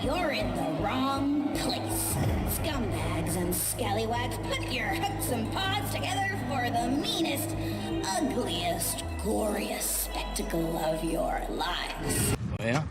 You're in the wrong place. Scumbags and scallywags, put your hooks and paws together for the meanest, ugliest, goriest spectacle of your lives. Well,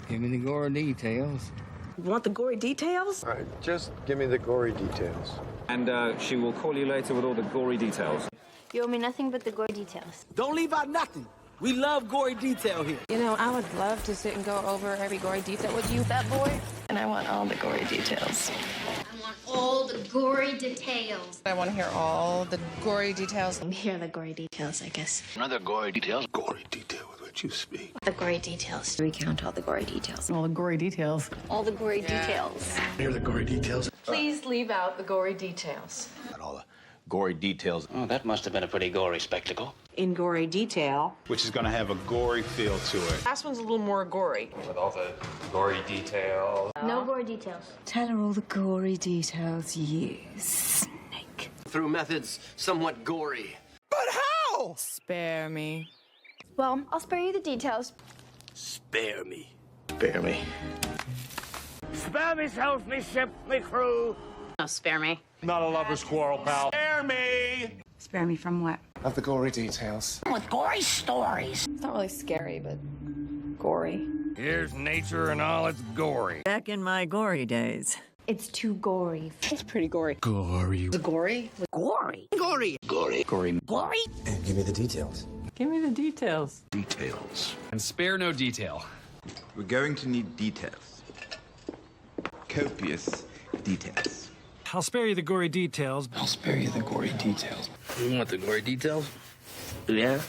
give me the gory details. You want the gory details? All right, just give me the gory details. And she will call you later with all the gory details. You owe me nothing but the gory details. Don't leave out nothing. We love gory detail here. You know, I would love to sit and go over every gory detail with you, fat boy. And I want all the gory details. I want all the gory details. I want to hear all the gory details. Here are the gory details, I guess. Another gory details? Gory detail with which you speak. The gory details. Recount all the gory details. All the gory details. All the gory details. Here are the gory details. Please leave out the gory details. And all the gory details. Oh, that must have been a pretty gory spectacle. In gory detail. Which is going to have a gory feel to it. Last one's a little more gory. With all the gory details. No gory details. Tell her all the gory details, you snake. Through methods somewhat gory. But how? Spare me. Well, I'll spare you the details. Spare me. Spare me. Spare myself, me ship, me crew. No, spare me. Not a lover's quarrel, pal. Spare me! Spare me from what? Of the gory details. With gory stories. It's not really scary, but gory. Here's nature and all its gory. Back in my gory days. It's too gory. It's pretty gory. Gory. The gory? Gory. Gory. Gory. Gory. Gory. And give me the details. Give me the details. Details. And spare no detail. We're going to need details. Copious details. I'll spare you the gory details. I'll spare you the gory details. You want the gory details? Yeah?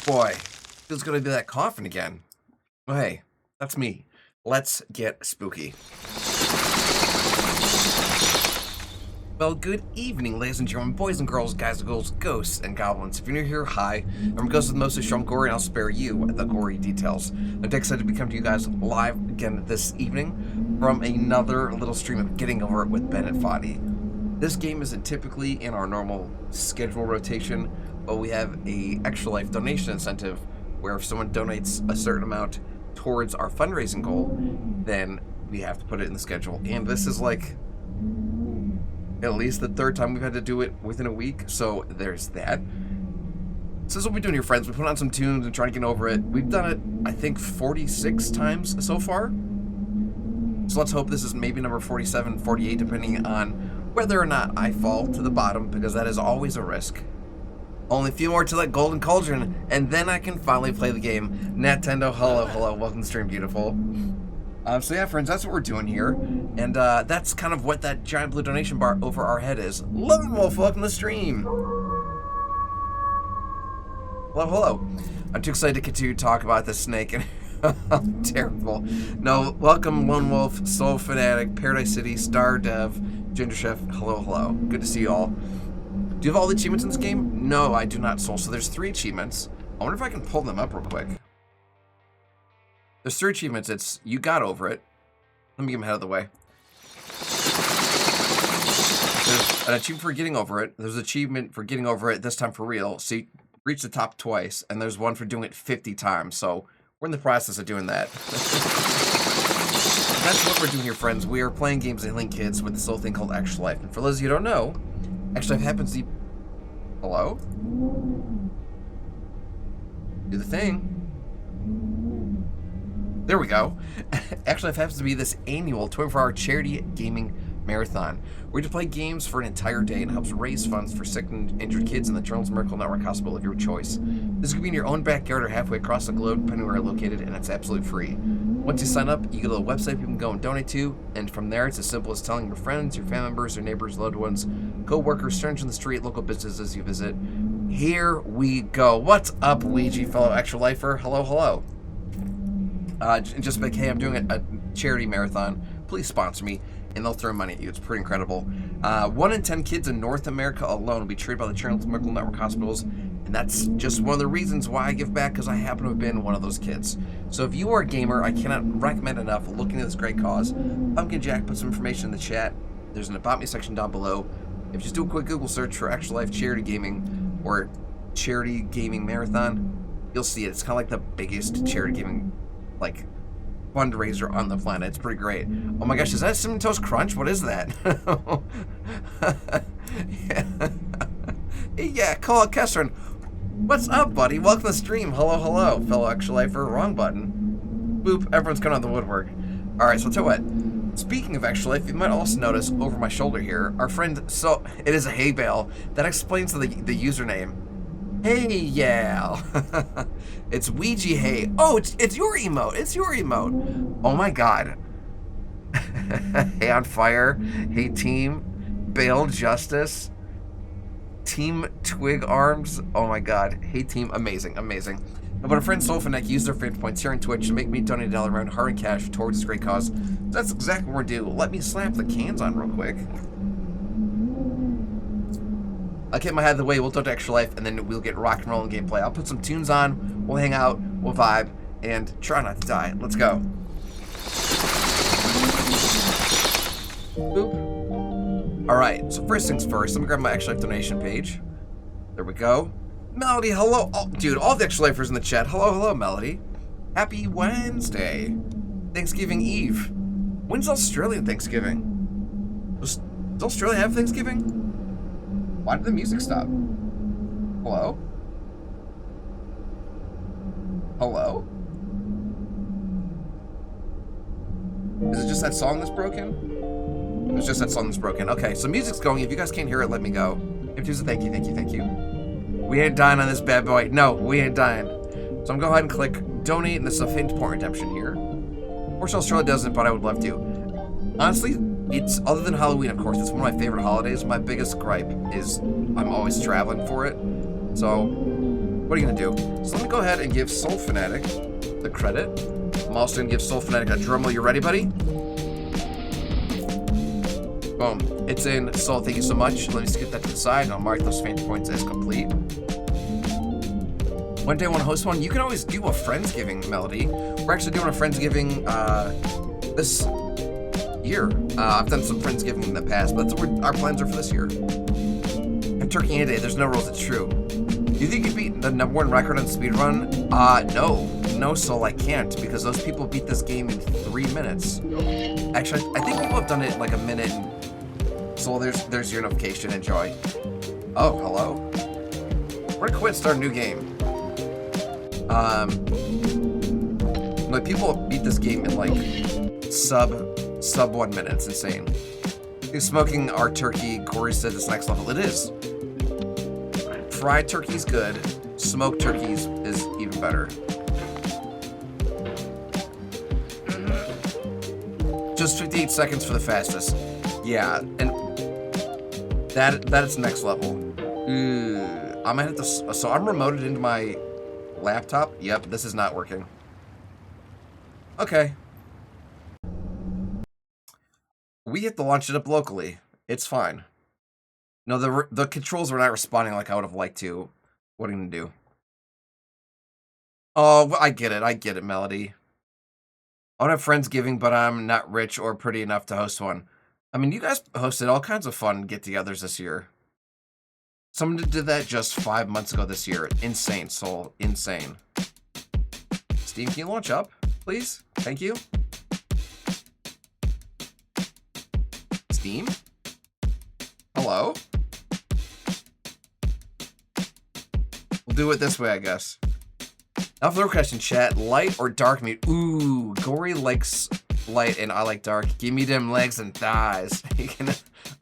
boy. Feels gonna be that coughing again. Oh, hey, that's me. Let's get spooky. Well, good evening, ladies and gentlemen, boys and girls, guys and girls, ghosts and goblins. If you're new here, hi. I'm Ghost with most of Sean Gorey, and I'll spare you the gory details. I'm excited to come to you guys live again this evening from another little stream of Getting Over It with Bennett Foddy. This game isn't typically in our normal schedule rotation, but we have a Extra Life donation incentive where if someone donates a certain amount towards our fundraising goal, then we have to put it in the schedule. And this is like at least the third time we've had to do it within a week, so there's that. So this is what we do here, friends. We put on some tunes and try to get over it. We've done it, I think, 46 times so far. So let's hope this is maybe number 47, 48, depending on whether or not I fall to the bottom, because that is always a risk. Only a few more to that golden cauldron, and then I can finally play the game. Nintendo, hello, welcome to stream, beautiful. So yeah, friends, that's what we're doing here, and that's kind of what that giant blue donation bar over our head is. Lone Wolf, welcome to the stream. Hello. I'm too excited to continue to talk about this snake, and I'm terrible. No, welcome, Lone Wolf, Soul Fanatic, Paradise City, Star Dev, Ginger Chef, hello. Good to see you all. Do you have all the achievements in this game? No, I do not, Soul. So there's 3 achievements. I wonder if I can pull them up real quick. There's 3 achievements. It's you got over it. Let me get them out of the way. There's an achievement for getting over it. There's an achievement for getting over it, this time for real. So you reach the top twice. And there's one for doing it 50 times. So we're in the process of doing that. That's what we're doing here, friends. We are playing games and healing kids with this little thing called Extra Life. And for those of you who don't know, Extra Life happens to be... Hello? Do the thing. There we go. Extra Life happens to be this annual 24-hour charity gaming marathon. We're to play games for an entire day and helps raise funds for sick and injured kids in the Children's Miracle Network Hospital of your choice. This could be in your own backyard or halfway across the globe, depending where you're located, and it's absolutely free. Once you sign up, you get a little website you can go and donate to, and from there it's as simple as telling your friends, your family members, your neighbors, loved ones, co-workers, strangers on the street, local businesses you visit. Here we go. What's up, Ouija, fellow Extra Lifer? Hello. Just like, hey, I'm doing a charity marathon. Please sponsor me. And they'll throw money at you. It's pretty incredible. 1 in 10 kids in North America alone will be treated by the Children's Miracle Network hospitals, and that's just one of the reasons why I give back, because I happen to have been one of those kids. So if you are a gamer, I cannot recommend enough looking at this great cause. Pumpkin Jack put some information in the chat. There's an About Me section down below. If you just do a quick Google search for Extra Life Charity Gaming or Charity Gaming Marathon, you'll see it. It's kind of like the biggest charity gaming, like, fundraiser on the planet. It's pretty great. Oh my gosh, is that Cinnamon Toast Crunch? What is that? Yeah, call it Kestrin. What's up, buddy? Welcome to the stream. Hello, fellow Extra Lifer. Wrong button. Boop, everyone's coming out of the woodwork. Alright, so I'll tell you what. Speaking of Extra Life, you might also notice over my shoulder here, our friend, so it is a hay bale. That explains the username. Hey, yeah. It's Ouija Hey. Oh, it's your emote. It's your emote. Oh my god. Hey on Fire. Hey Team. Bail Justice. Team Twig Arms. Oh my god. Hey Team. Amazing. But our friend Solfanek used their favorite points here on Twitch to make me donate $1 around hard and cash towards this great cause. So that's exactly what we're doing. Let me slap the cans on real quick. I'll get my head out of the way, we'll talk to Extra Life, and then we'll get rock and rolling gameplay. I'll put some tunes on, we'll hang out, we'll vibe, and try not to die. Let's go. Boop. Alright, so first things first, let me grab my Extra Life donation page. There we go. Melody, hello. Oh, dude, all the Extra Lifers in the chat. Hello, Melody. Happy Wednesday. Thanksgiving Eve. When's Australian Thanksgiving? Does Australia have Thanksgiving? Why did the music stop? Hello? Is it just that song that's broken? It's just that song that's broken. Okay, so music's going. If you guys can't hear it, let me go. If there's a thank you. We ain't dying on this bad boy. No, we ain't dying. So I'm going to go ahead and click donate, and this is a faint point redemption here. Fortunately, Australia doesn't, but I would love to. Honestly, it's, other than Halloween, of course, it's one of my favorite holidays. My biggest gripe is I'm always traveling for it. So, What are you gonna do? So let me go ahead and give Soul Fanatic the credit. I'm also gonna give Soul Fanatic a drum roll. You ready, buddy? Boom. It's in. Soul, thank you so much. Let me skip that to the side, and I'll mark those fancy points as complete. One day I want to host one. You can always do a Friendsgiving, Melody. We're actually doing a Friendsgiving this year. I've done some Friendsgiving in the past, but that's what our plans are for this year. And Turkey and Day, there's no rules, it's true. Do you think you beat the #1 record on speedrun? No, Soul, I can't, because those people beat this game in 3 minutes. Actually, I think people have done it in like a minute. Soul, there's your notification. Enjoy. Oh, hello. We're gonna quit and start a new game. Like people beat this game in like sub 1 minute. It's insane. Smoking our turkey, Corey said this next level. It is. Fried turkey's good. Smoked turkeys is even better. Just 58 seconds for the fastest. Yeah, and that is next level. I'm gonna hit this. So I'm remoted into my laptop. Yep, this is not working. Okay. We get to launch it up locally. It's fine. No, the controls were not responding like I would have liked to. What are you gonna do? Oh, I get it, Melody. I want to have Friendsgiving, but I'm not rich or pretty enough to host one. I mean, you guys hosted all kinds of fun get-togethers this year. Someone did that just 5 months ago this year. Insane, Soul. Insane. Steam, can you launch up, please? Thank you. Steam? Hello? We'll do it this way, I guess. Now for the question, chat. Light or dark meat? Ooh, Gorey likes light and I like dark. Give me them legs and thighs.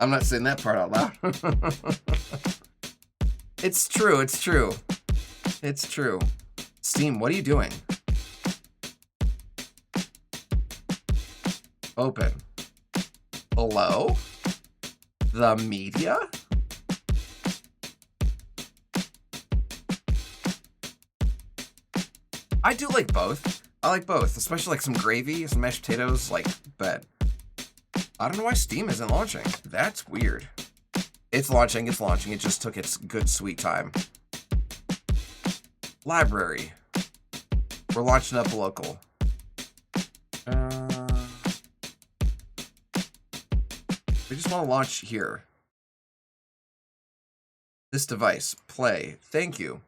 I'm not saying that part out loud. It's true, it's true. It's true. Steam, what are you doing? Open. Hello? The media? I do like both. I like both, especially like some gravy, some mashed potatoes, like, bet. I don't know why Steam isn't launching. That's weird. It's launching, it just took its good sweet time. Library. We're launching up local. We just want to launch here. This device. Play. Thank you.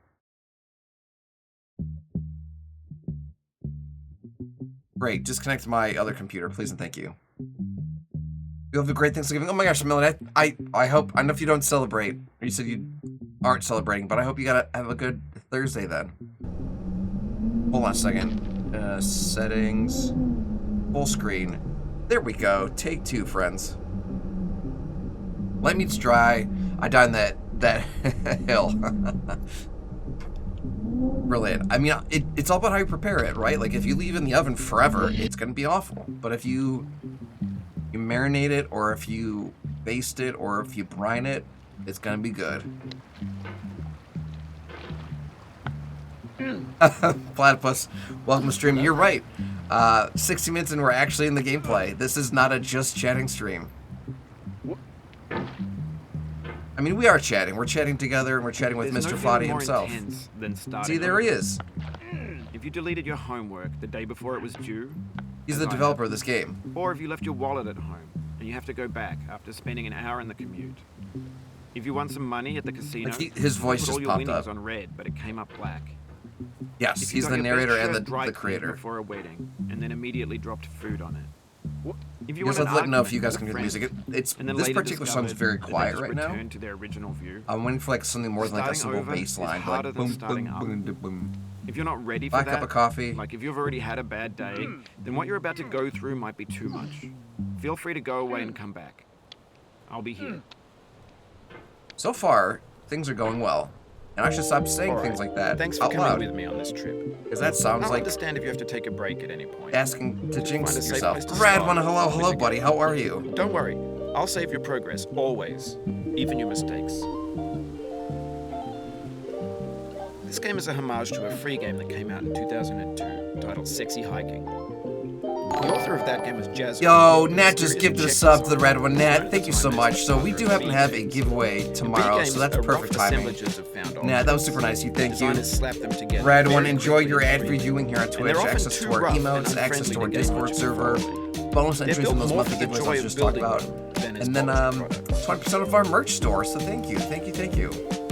Great. Disconnect my other computer, please and thank you. You'll have a great Thanksgiving. Oh my gosh, Millie, I hope, I know if you don't celebrate, or you said you aren't celebrating, but I hope you gotta have a good Thursday then. Hold on a second. Settings. Full screen. There we go. Take 2, friends. Light meat's dry. I died in that hill. Brilliant. I mean, it's all about how you prepare it, right? Like, if you leave it in the oven forever, it's gonna be awful. But if you marinate it, or if you baste it, or if you brine it, it's gonna be good. Platypus, welcome to stream. You're right. 60 minutes and we're actually in the gameplay. This is not a just chatting stream. I mean, we are chatting. We're chatting together, and we're chatting with Mr. Foddy himself. See, there he is. If you deleted your homework the day before it was due... He's the developer of this game. Or if you left your wallet at home, and you have to go back after spending an hour in the commute. If you won some money at the casino... Like his voice just just popped popped up. On red, but it came up black. Yes, he's the narrator and the creator. ...for a wedding, and then immediately dropped food on it. If you guys, I'd like to know if you guys can hear the music. It's this particular song's very quiet right now. To their original view. I'm waiting for like something more than like a simple bass line, like boom, boom, boom, boom, boom. If you're not ready for Buy a that, cup of coffee. Like if you've already had a bad day, then what you're about to go through might be too much. Feel free to go away and come back. I'll be here. So far, things are going well. And I should stop saying things like that Thanks for out coming loud. with me on this trip. Because that sounds I'll like understand if you have to take a break at any point. asking to jinx Find a safe yourself. place to Brad, start. hello, buddy. How are you? Don't worry. I'll save your progress, always. Even your mistakes. This game is a homage to a free game that came out in 2002 titled Sexy Hiking. The author of that game was Jazz. Yo, Nat just gifted a sub to the red one. Nat, thank you so much. So we do happen to have a giveaway tomorrow, so that's perfect timing. Nat, that was super nice. Thank you. Red one, enjoy your ad-free viewing here on Twitch, access to our emotes, access to our Discord server, bonus entries in those monthly giveaways I was just talking about, and then 20% of our merch store. So thank you.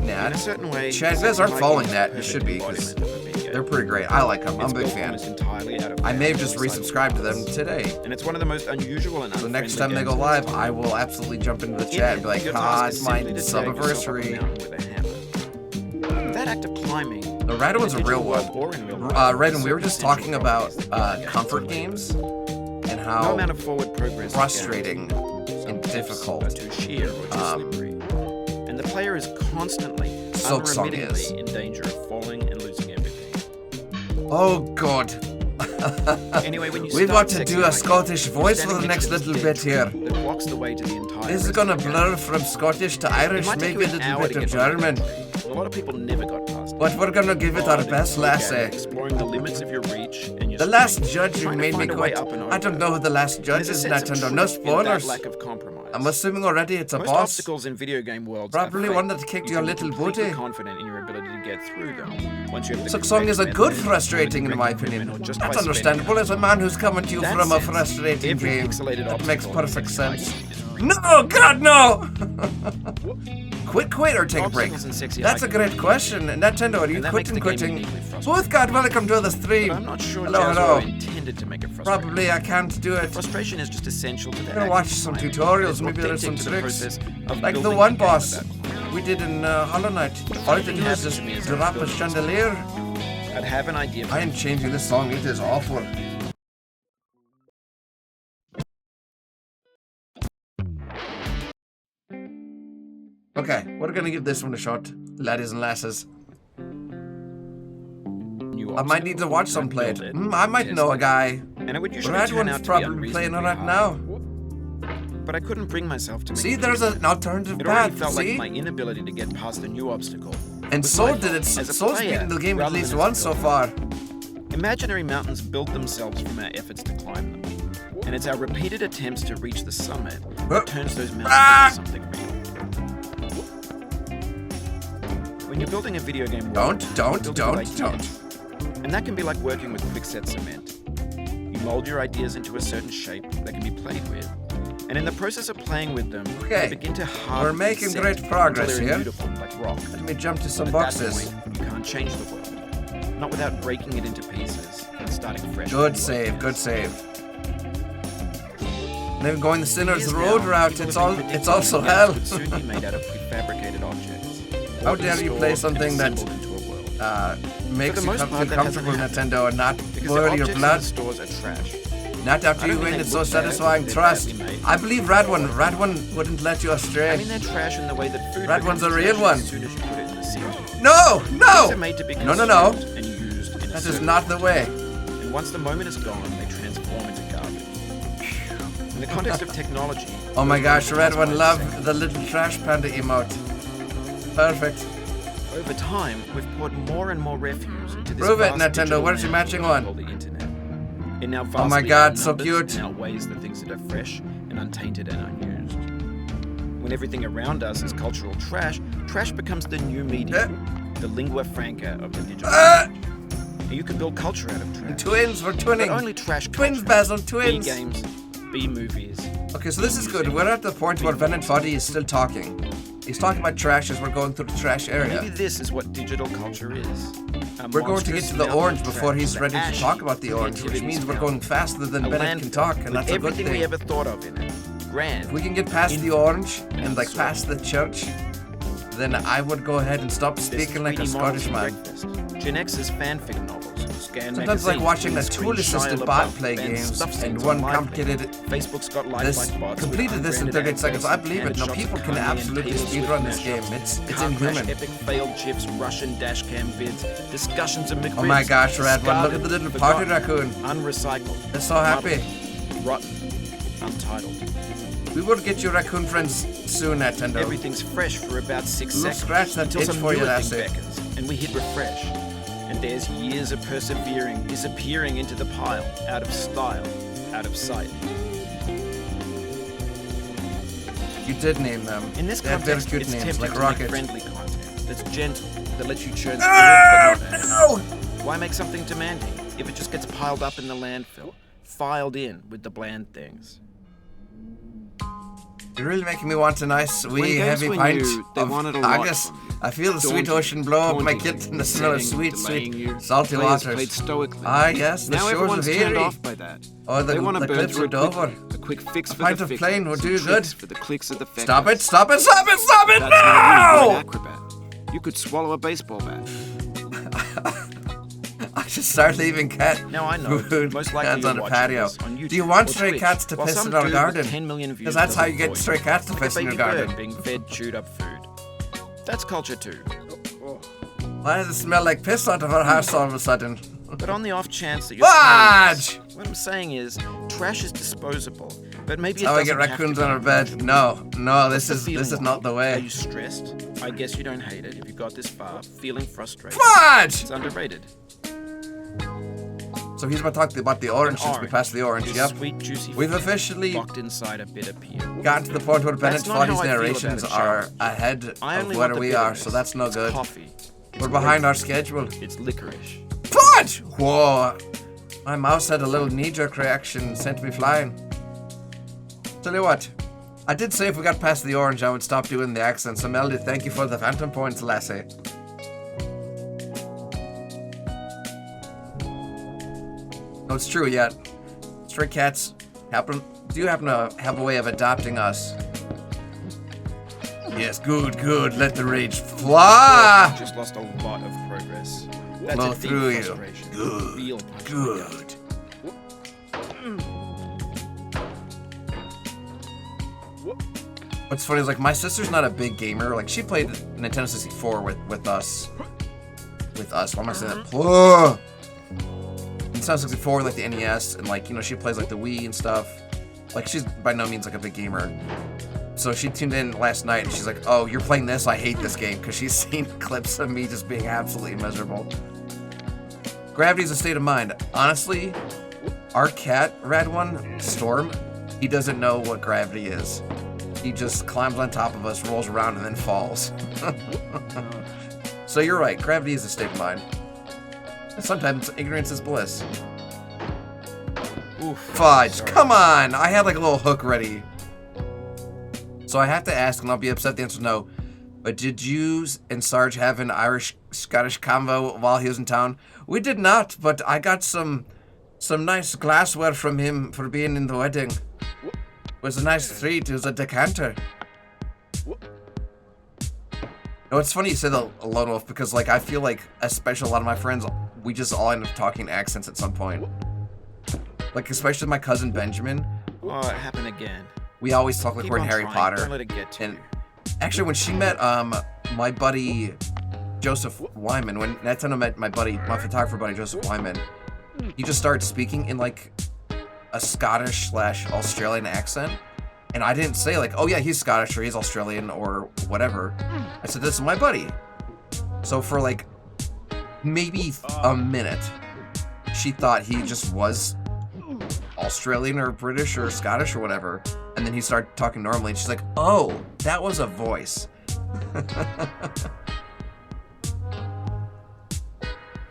Nat, Chad, if you guys aren't following that, you should be, because they're pretty great. I like them. I'm a big fan. I may have just resubscribed to them today. And it's one of the most unusual and so next time they go live, I will absolutely jump into the chat and be like, it's my sub-anniversary. That act of climbing. The red one's a real one. Red one, we were just talking about comfort games and how frustrating and difficult and the player is constantly, unremittingly in danger of falling and losing everything. Oh God. Anyway, when you we want to do a Scottish voice for the next little bit here. That blocks the way to the entire this is gonna blur from Scottish to Irish, maybe a little bit of German. A lot of people never got past. But we're gonna give it our best, lassie. Exploring the limits of your reach and your the last judge who made me quit. I don't know who the last judge is, Nintendo. No spoilers. I'm assuming already it's a Most boss. Obstacles in video game worlds probably one that kicked your little booty. Confident in your ability to get through them. Once you have the song is a good frustrating in my opinion. That's understandable as a man who's coming to you from a frustrating game. That makes perfect sense. No, God, no! Quit or take a break? That's a great question. Nintendo, are you quitting? Both God, welcome to the stream. I'm not sure hello. Intended to make it probably I can't do it. Frustration is just essential to that. I'm gonna watch some tutorials, maybe there's some tricks. Like the one boss we did in Hollow Knight. All you have to do is just drop a chandelier. I'd have an idea. I am changing this song, it is awful. Okay, we're gonna give this one a shot, laddies and lasses. I might need to watch some play it. I might know a guy. And it would usually Red one's probably playing it right now. But I couldn't bring myself to make see, there's an alternative path. It already felt like my inability to get past a new obstacle. And so did it. So's beaten the game at least once so far. Imaginary mountains build themselves from our efforts to climb them. And it's our repeated attempts to reach the summit that turns those mountains into something real. When you're building a video game world, don't. And that can be like working with quickset cement. You mold your ideas into a certain shape that can be played with. And in the process of playing with them, they begin to harden. We're making great progress here. Like rock. Let me jump to some at boxes. That point, you can't change the world. Not without breaking it into pieces and starting fresh. Good save. Then going the Sinner's Road route, it's also hell. Soon be made out of prefabricated objects. How dare you play something that makes you feel comfortable, Nintendo, and not boil your blood? Stores are trash. Not after you win, it's so satisfying. Trust. I believe Red One wouldn't let you astray. I mean, they're trash in the way that food. Red One's a real one. As soon as you put it in the seal. No. No. And used in that is not the way. And once the moment is gone, they transform into garbage. In the context of technology. Oh my gosh, Red One loved the little trash panda emote. Perfect. Over time, we've poured more and more refuse into this. Prove it, Nintendo. Where's your matching one? It now oh my God, so cute. It outweighs the things that are fresh and untainted and unused. When everything around us is cultural trash, trash becomes the new medium, the lingua franca of the digital age. You can build culture out of trash. Twins, we're twinning. But only trash twins, Basil, twins. B games, B movies. Okay, so this is good. We're at the point where Bennett Foddy is still talking. He's talking about trash as we're going through the trash area. Maybe this is what digital culture is. We're going to get to the orange before he's ready to talk about the orange, which means we're going faster than Bennett can talk, and that's a good thing. Everything we ever thought of in it. Grand. If we can get past the orange and like past the church, then I would go ahead and stop speaking like a Scottish man. Gen X's fanfic novels. Sometimes like watching a tool-assisted bot play games, and one complicated Facebook's got lifelike completed this in 38 seconds. I believe it. No, people can absolutely speedrun this game. It's inhuman. Epic failed chips, Russian dashcam vids, discussions of McRibs. Oh my gosh, Red One, look at the little party raccoon. Unrecycled. They're so happy. Rotten. Untitled. We will get you raccoon friends soon, Nintendo. Everything's fresh for about 6 We'll seconds. scratch that until itch some for you, newer that's thing it. beckons, and we hit refresh. And there's years of persevering, disappearing into the pile, out of style, out of sight. You did name them. In this They have very context, good it's names, tempting like to Rocket. make friendly content that's gentle, that lets you churn Ah, spirit, but not no! anger. Why make something demanding if it just gets piled up in the landfill, filed in with the bland things? You're really making me want a nice, wee, games heavy were pint new, they of wanted a lot haggis. from you. I feel the sweet Daunting, ocean blow up my taunting kit you, and the smell of setting, sweet, delaying sweet, you. salty Players waters. played stoically. Ah, yes, the Now shores everyone's of turned Erie. off by that. Oh, They want the to burn clips through were over. a quick fix A for pint the of fickle, plain would some do tricks good. for the clicks of the feckles. Stop it, stop it, stop it, stop it That's now! how you an acrobat. You could swallow a baseball bat. I should start leaving cat Now I know, food most likely cans you're on the watching patio. this on YouTube Do you want or stray Twitch, cats to while piss some in our dude garden? with 10 million views Because that's does how it you get for stray cats to Like piss a in your baby bird garden. being fed chewed up food. That's culture too. Why does it smell like piss out of our house all of a sudden? But on the off chance that you're Fudge! playing this, what I'm saying is, trash is disposable. But maybe That's how it I get doesn't have to raccoons be. on our bed. No, no, this What's the is feeling not the like? Are way. you stressed? I guess you don't hate it if you got this far, feeling frustrated. Fudge! It's underrated. So he's about to talk about the orange since we passed the orange. is Yep. Sweet, juicy We've fruit officially locked inside a bitter peel. gotten to the point where Bennett That's not how Foddy's I feel narrations about a are challenge. ahead I of only where want the we are, bitterness. so that's no It's good. coffee. It's We're behind grape. our schedule. It's licorice. Fudge! Whoa! My mouse had a little knee-jerk reaction, sent me flying. Tell you what, I did say if we got past the orange, I would stop doing the accent. So Melody, thank you for the phantom points, lassie. No, it's true. Yet, stray cats do happen to have a way of adopting us. Yes, good, good. Let the rage fly. Just lost a lot of progress. That's Flow a deep through you. frustration. Good, Real punch in the good. What's funny is like my sister's not a big gamer. Like she played Nintendo 64 with us. With us. Why am I saying that? Whoa! Nintendo 64, like the NES, and like, you know, she plays like the Wii and stuff. Like she's by no means like a big gamer. So she tuned in last night and she's like, "Oh, you're playing this? I hate this game," because she's seen clips of me just being absolutely miserable. Gravity's a state of mind. Honestly, our cat, Red One, Storm, he doesn't know what gravity is. He just climbs on top of us, rolls around, and then falls. So you're right, gravity is a state of mind. And sometimes ignorance is bliss. Oof, Fudge, sorry. come on! I had like a little hook ready. So I have to ask, and I'll be upset if the answer is no, but did you and Sarge have an Irish-Scottish convo while he was in town? We did not, but I got some nice glassware from him for being in the wedding. It was a nice treat. It was a decanter. No, it's funny you say the Lone Wolf because, like, I feel like, especially a lot of my friends, we just all end up talking accents at some point. Like, especially my cousin Benjamin. Oh, it happened again. We always talk like Keep we're in on Harry trying. Potter. Don't let it get to And you. actually, when she met my buddy Joseph Wyman, when Nintendo met my photographer buddy Joseph Wyman, he just started speaking in like a Scottish/Australian accent. And I didn't say like, "Oh yeah, he's Scottish or he's Australian or whatever." I said, "This is my buddy." So for like maybe a minute, she thought he just was Australian or British or Scottish or whatever. And then he started talking normally and she's like, "Oh, that was a voice."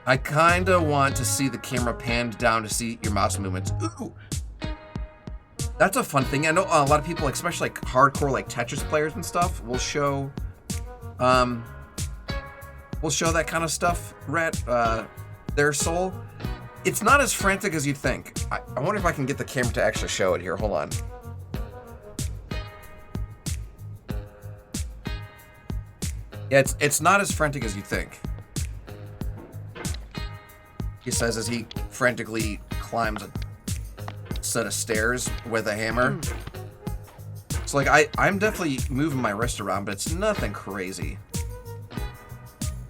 I kinda want to see the camera panned down to see your mouse movements. Ooh. That's a fun thing. I know a lot of people, especially like hardcore like Tetris players and stuff, will show that kind of stuff, their soul. It's not as frantic as you'd think. I wonder if I can get the camera to actually show it here. Hold on. Yeah, it's not as frantic as you think. He says as he frantically climbs a set of stairs with a hammer. So like I'm definitely moving my wrist around, but it's nothing crazy.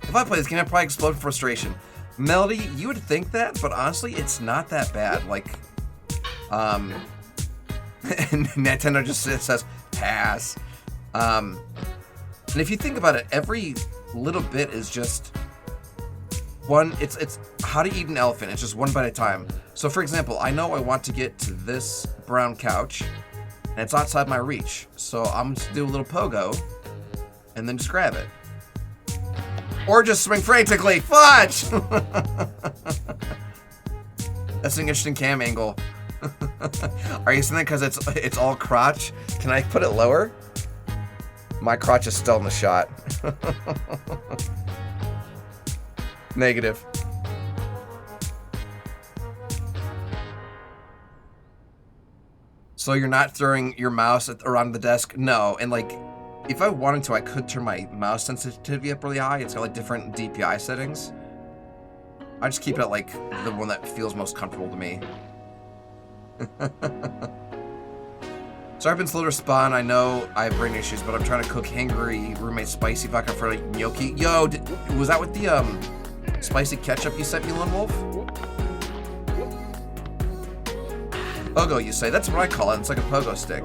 If I play this game, I'd probably explode in frustration. Melody, you would think that, but honestly, it's not that bad. Like, And Nintendo just says, pass. And if you think about it, every little bit is just one, it's how to eat an elephant. It's just one bite at a time. So for example, I know I want to get to this brown couch, and it's outside my reach. So I'm just do a little pogo, and then just grab it. Or just swing frantically. Fudge! That's an interesting cam angle. Are you saying that because it's all crotch? Can I put it lower? My crotch is still in the shot. Negative. So you're not throwing your mouse around the desk? No, and like, if I wanted to, I could turn my mouse sensitivity up really high. It's got like different DPI settings. I just keep it at like the one that feels most comfortable to me. Sorry I've been slow to respond. I know I have brain issues, but I'm trying to cook hangry roommate spicy vodka for like gnocchi. Yo, was that with the spicy ketchup you sent me, Lone Wolf? Pogo, you say? That's what I call it. It's like a pogo stick.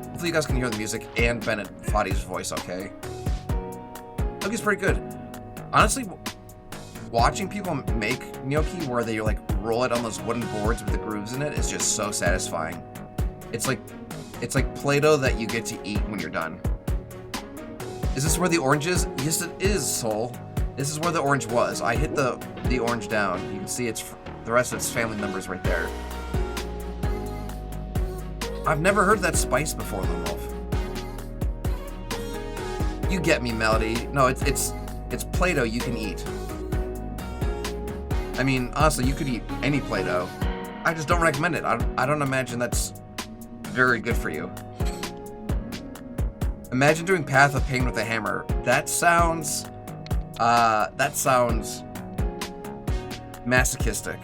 Hopefully you guys can hear the music and Bennett Foddy's voice, okay? Gnocchi's pretty good. Honestly, watching people make gnocchi where they like roll it on those wooden boards with the grooves in it is just so satisfying. It's like Play-Doh that you get to eat when you're done. Is this where the orange is? Yes, it is, Soul. This is where the orange was. I hit the orange down. You can see it's the rest of its family members right there. I've never heard that spice before, Lone Wolf. You get me, Melody. No, it's Play-Doh you can eat. I mean, honestly, you could eat any Play-Doh. I just don't recommend it. I don't imagine that's very good for you. Imagine doing Path of Pain with a hammer. That sounds masochistic.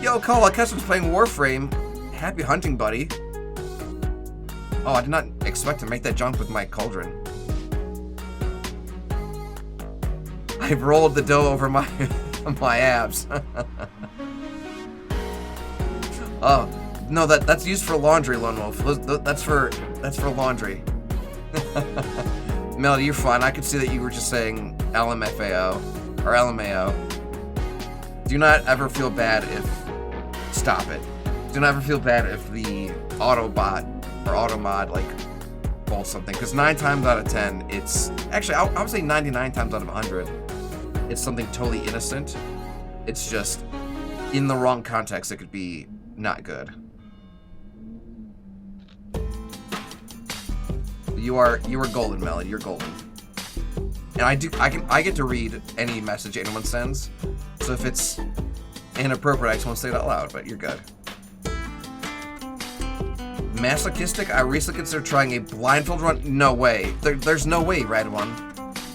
Yo, Cole, I guess I'm playing Warframe. Happy hunting, buddy. Oh, I did not expect to make that jump with my cauldron. I've rolled the dough over my my abs. Oh, no, that's used for laundry, Lone Wolf. That's for laundry. Melody, you're fine. I could see that you were just saying LMFAO or LMAO. Do not ever feel bad if... Stop it. Do not ever feel bad if the Autobot or Automod, like, bolts something. Because 9 times out of 10, it's... Actually, I would say 99 times out of 100, it's something totally innocent. It's just, in the wrong context, it could be not good. You are golden, Melody. You're golden. And I get to read any message anyone sends. So if it's inappropriate, I just won't say it out loud, but you're good. Masochistic? I recently considered trying a blindfold run. No way. There's no way, Red One.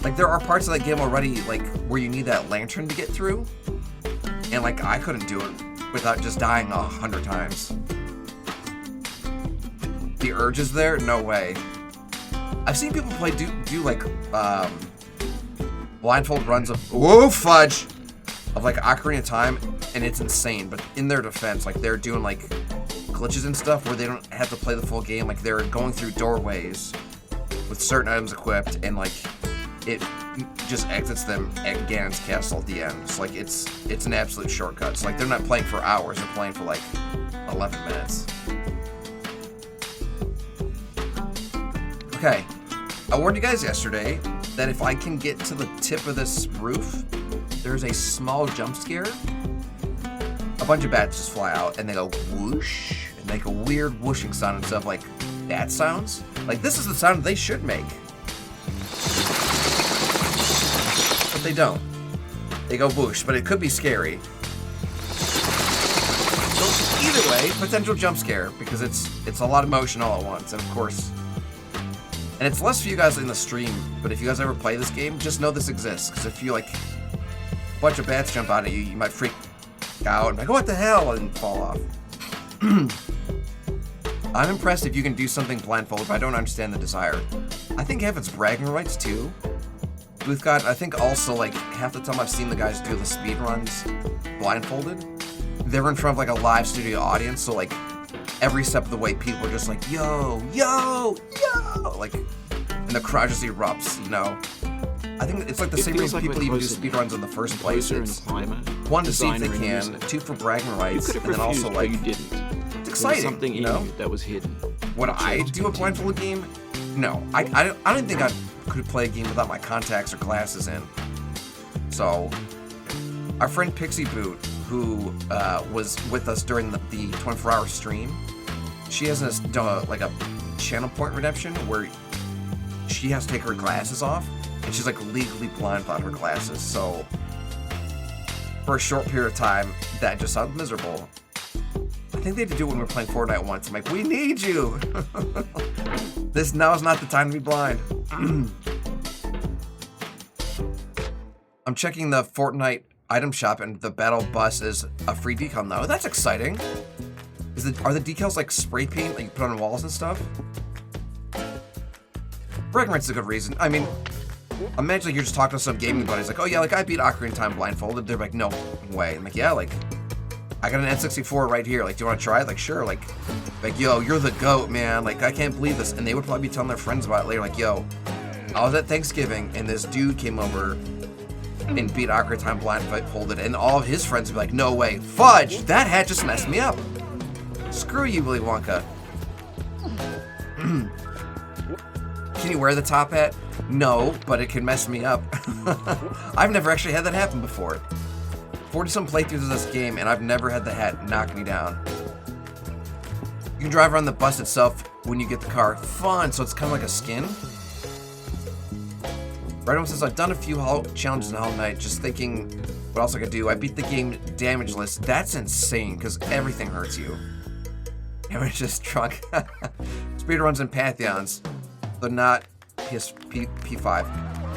Like, there are parts of that game already, like, where you need that lantern to get through. And, like, I couldn't do it without just dying 100 times. The urge is there? No way. I've seen people do like, blindfold runs of, whoa, fudge! Of, like, Ocarina of Time, and it's insane. But in their defense, like, they're doing, like, glitches and stuff where they don't have to play the full game. Like, they're going through doorways with certain items equipped, and, like, it just exits them at Ganon's castle at the end. So, like, it's an absolute shortcut. So, like, they're not playing for hours. They're playing for, like, 11 minutes. Okay. I warned you guys yesterday that if I can get to the tip of this roof, there's a small jump scare. A bunch of bats just fly out, and they go whoosh, and make a weird whooshing sound instead of, like, bat sounds. Like, this is the sound they should make. But they don't. They go whoosh, but it could be scary. So either way, potential jump scare, because it's a lot of motion all at once, and of course... And it's less for you guys in the stream, but if you guys ever play this game, just know this exists, because if you, like, a bunch of bats jump out at you, you might freak out and be like, what the hell, and fall off. I'm impressed if you can do something blindfolded, but I don't understand the desire. I think it has its bragging rights, too. Booth got. I think also, like, half the time I've seen the guys do the speed runs blindfolded, they were in front of, like, a live studio audience, so, like, every step of the way, people are just like, yo, yo, yo, like, and the crowd just erupts, you know? I think it's like the same reason people even do speedruns in the first place. It's one, to see if they can, two, for bragging rights, and then also, like, it's exciting, something you know? that was hidden. Would I do a blindfolded game? No. I don't think I could play a game without my contacts or glasses in. So, our friend Pixie Boot, who was with us during the 24-hour stream, she has like a channel point redemption where she has to take her glasses off, and she's like legally blind without her glasses. So for a short period of time, that just sounds miserable. I think they had to do it when we were playing Fortnite once. I'm like, we need you. Now is not the time to be blind. I'm checking the Fortnite item shop, and the battle bus is a free decal now. That's exciting. Are the decals like spray paint, like you put on walls and stuff? Bragging rights is a good reason. I mean, imagine like you're just talking to some gaming buddies, like, oh yeah, like I beat Ocarina of Time blindfolded. They're like, no way. I'm like, yeah, like I got an N64 right here. Like, do you want to try it? Like, sure. Like, yo, you're the GOAT, man. Like, I can't believe this. And they would probably be telling their friends about it later. Like, yo, I was at Thanksgiving, and this dude came over and beat Ocarina of Time blindfolded, and all of his friends would be like, no way. Fudge, that hat just messed me up. Screw you, Willy Wonka. Can you wear the top hat? No, but it can mess me up. I've never actually had that happen before. 40-some playthroughs of this game, and I've never had the hat knock me down. You can drive around the bus itself when you get the car. Fun, so it's kind of like a skin. Right says, I've done a few challenges in Hollow Knight, just thinking what else I could do. I beat the game damageless. That's insane, because everything hurts you. And we're just drunk. Speedruns and Pantheons, though not P5.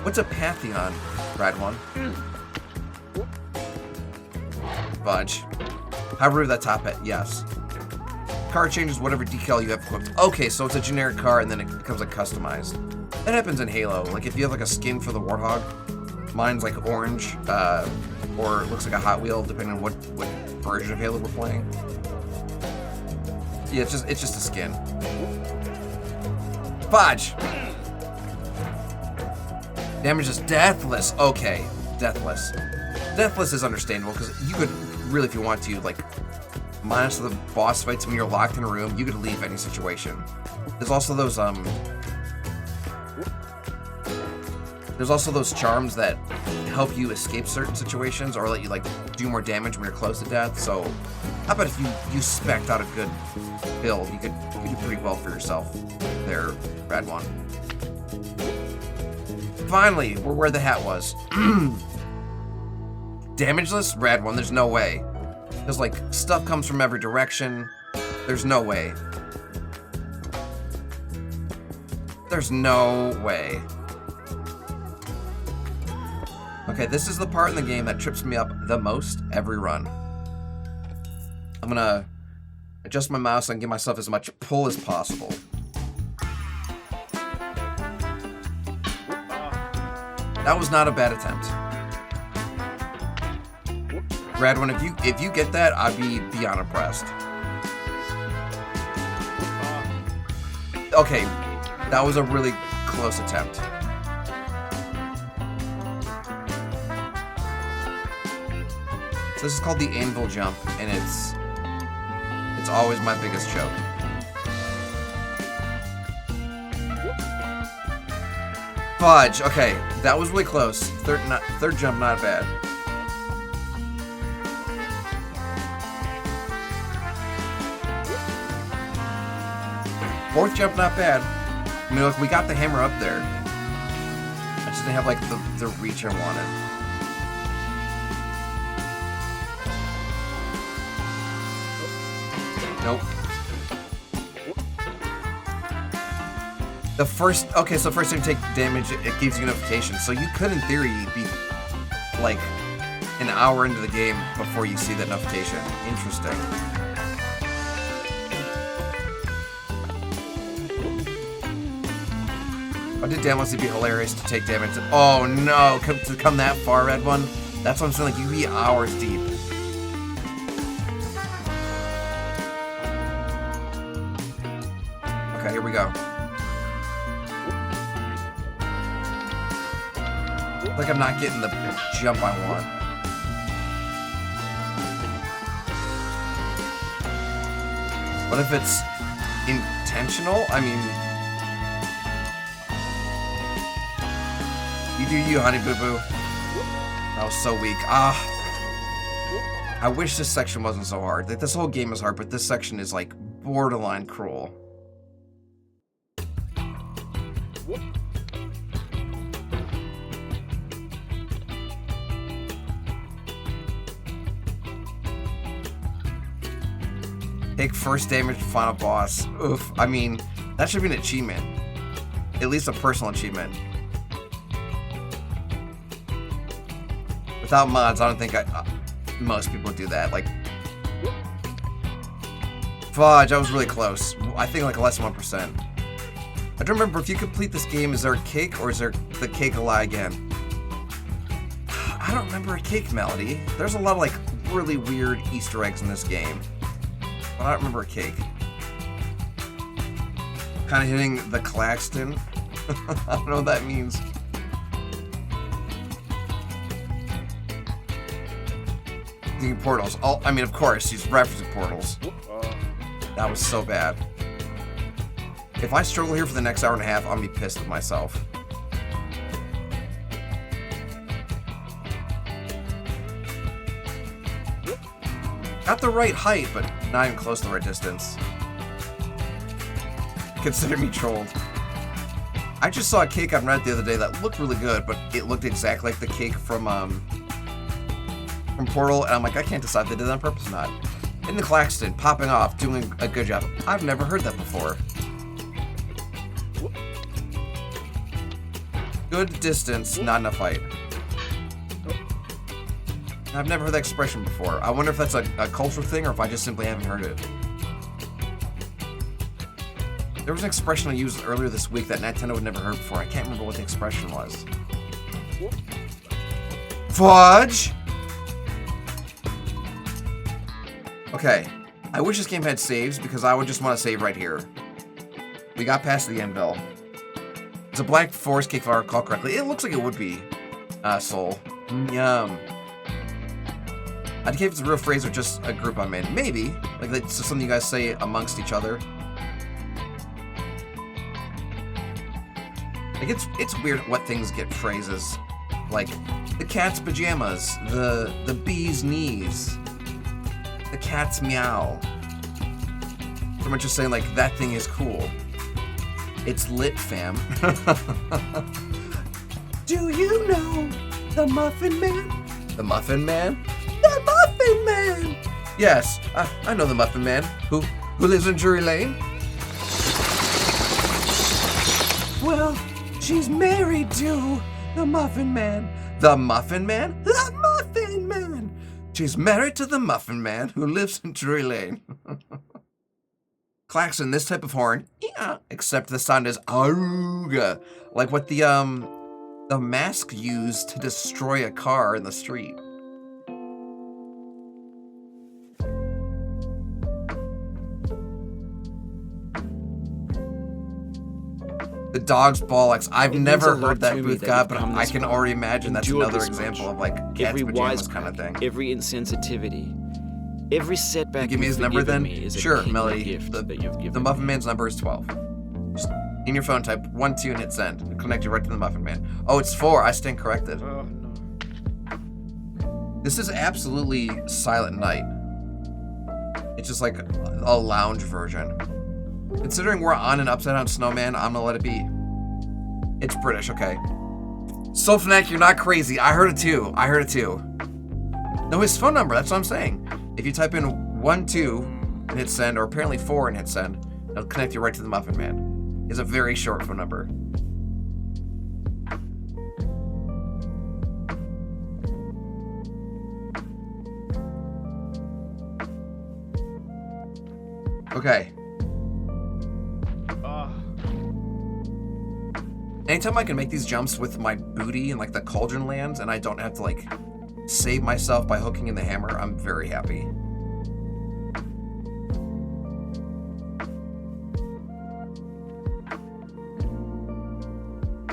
What's a Pantheon, Brad one? Fudge. How rude that top hat? Yes. Car changes whatever decal you have equipped. Okay, so it's a generic car and then it becomes like customized. That happens in Halo. Like if you have like a skin for the Warthog, mine's like orange, or it looks like a Hot Wheel, depending on what version of Halo we're playing. Yeah, it's just a skin. Fudge! Damage is deathless. Okay, deathless. Deathless is understandable because you could really, if you want to, like, minus the boss fights when you're locked in a room, you could leave any situation. There's also those charms that help you escape certain situations or let you like do more damage when you're close to death. So how about if you spec'd out a good build, you could do pretty well for yourself there, Brad one. Finally, we're where the hat was. Damageless? Rad one, there's no way. Because, like, stuff comes from every direction. There's no way. There's no way. Okay, this is the part in the game that trips me up the most every run. I'm gonna adjust my mouse and give myself as much pull as possible. That was not a bad attempt. Brad, if you get that, I'd be beyond impressed. Okay, that was a really close attempt. So this is called the anvil jump, and it's always my biggest joke. Fudge. Okay, that was really close. Third jump, not bad. Fourth jump, not bad. I mean, look, we got the hammer up there. I just didn't have, like, the reach I wanted. Nope. So first time you take damage, it gives you notification. So you could, in theory, be, like, an hour into the game before you see that notification. Interesting. I did downloads to be hilarious to take damage. Oh no, to come that far, Red One. That's what I'm saying, like you be hours deep. Okay, here we go. Like I'm not getting the jump I want. What if it's intentional? I mean, you do you, honey boo boo. That was so weak. I wish this section wasn't so hard. Like, this whole game is hard, but this section is like borderline cruel. Take first damage to final boss. Oof. I mean, that should be an achievement. At least a personal achievement. Without mods, I don't think most people do that. Like, fudge, I was really close. I think like less than 1%. I don't remember if you complete this game, is there a cake or is there the cake a lie again? I don't remember a cake, Melody. There's a lot of like really weird Easter eggs in this game. But I don't remember a cake. Kind of hitting the Claxton. I don't know what that means. Thinking portals. Oh, I mean, of course, he's referencing portals. That was so bad. If I struggle here for the next hour and a half, I'm gonna be pissed with myself. Got the right height, but not even close to the right distance. Consider me trolled. I just saw a cake on Reddit the other day that looked really good, but it looked exactly like the cake from Portal, and I'm like, I can't decide if they did that on purpose or not. In the Claxton, popping off, doing a good job. I've never heard that before. Good distance, not enough height. I've never heard that expression before. I wonder if that's a cultural thing or if I just simply haven't heard it. There was an expression I used earlier this week that Nintendo had never heard before. I can't remember what the expression was. Fudge! Okay. I wish this game had saves because I would just want to save right here. We got past the anvil. It's a black forest cake if I recall correctly. It looks like it would be. Soul. Yum. I'd give it a real phrase or just a group I'm in. Maybe. Like that's something you guys say amongst each other. Like it's weird what things get phrases. Like the cat's pajamas, the bee's knees, the cat's meow. Pretty much just saying like that thing is cool. It's lit, fam. Do you know the Muffin Man? The Muffin Man? The Muffin Man! Yes, I know the Muffin Man. Who lives in Drury Lane? Well, she's married to the Muffin Man. The Muffin Man? The Muffin Man! She's married to the Muffin Man who lives in Drury Lane. Klaxon, this type of horn, yeah, except the sound is aruga, like what the mask used to destroy a car in the street. The dog's bollocks. I've never heard that, Booth God, but I can already imagine that's another example of like cat's pajamas kind of thing. Every insensitivity, every setback. Give me his number then? Sure, Melody. The Muffin Man's number is 12. Just in your phone, type 12 and hit send. It'll connect you right to the Muffin Man. Oh, it's 4. I stand corrected. Oh, no. This is absolutely Silent Night. It's just like a lounge version. Considering we're on an upside down snowman, I'm gonna let it be. It's British, okay. Soulfanatic, you're not crazy. I heard it too. No, his phone number, that's what I'm saying. If you type in 12 and hit send, or apparently 4 and hit send, it'll connect you right to the Muffin Man. It's a very short phone number. Okay. Anytime I can make these jumps with my booty and like the cauldron lands and I don't have to like save myself by hooking in the hammer, I'm very happy.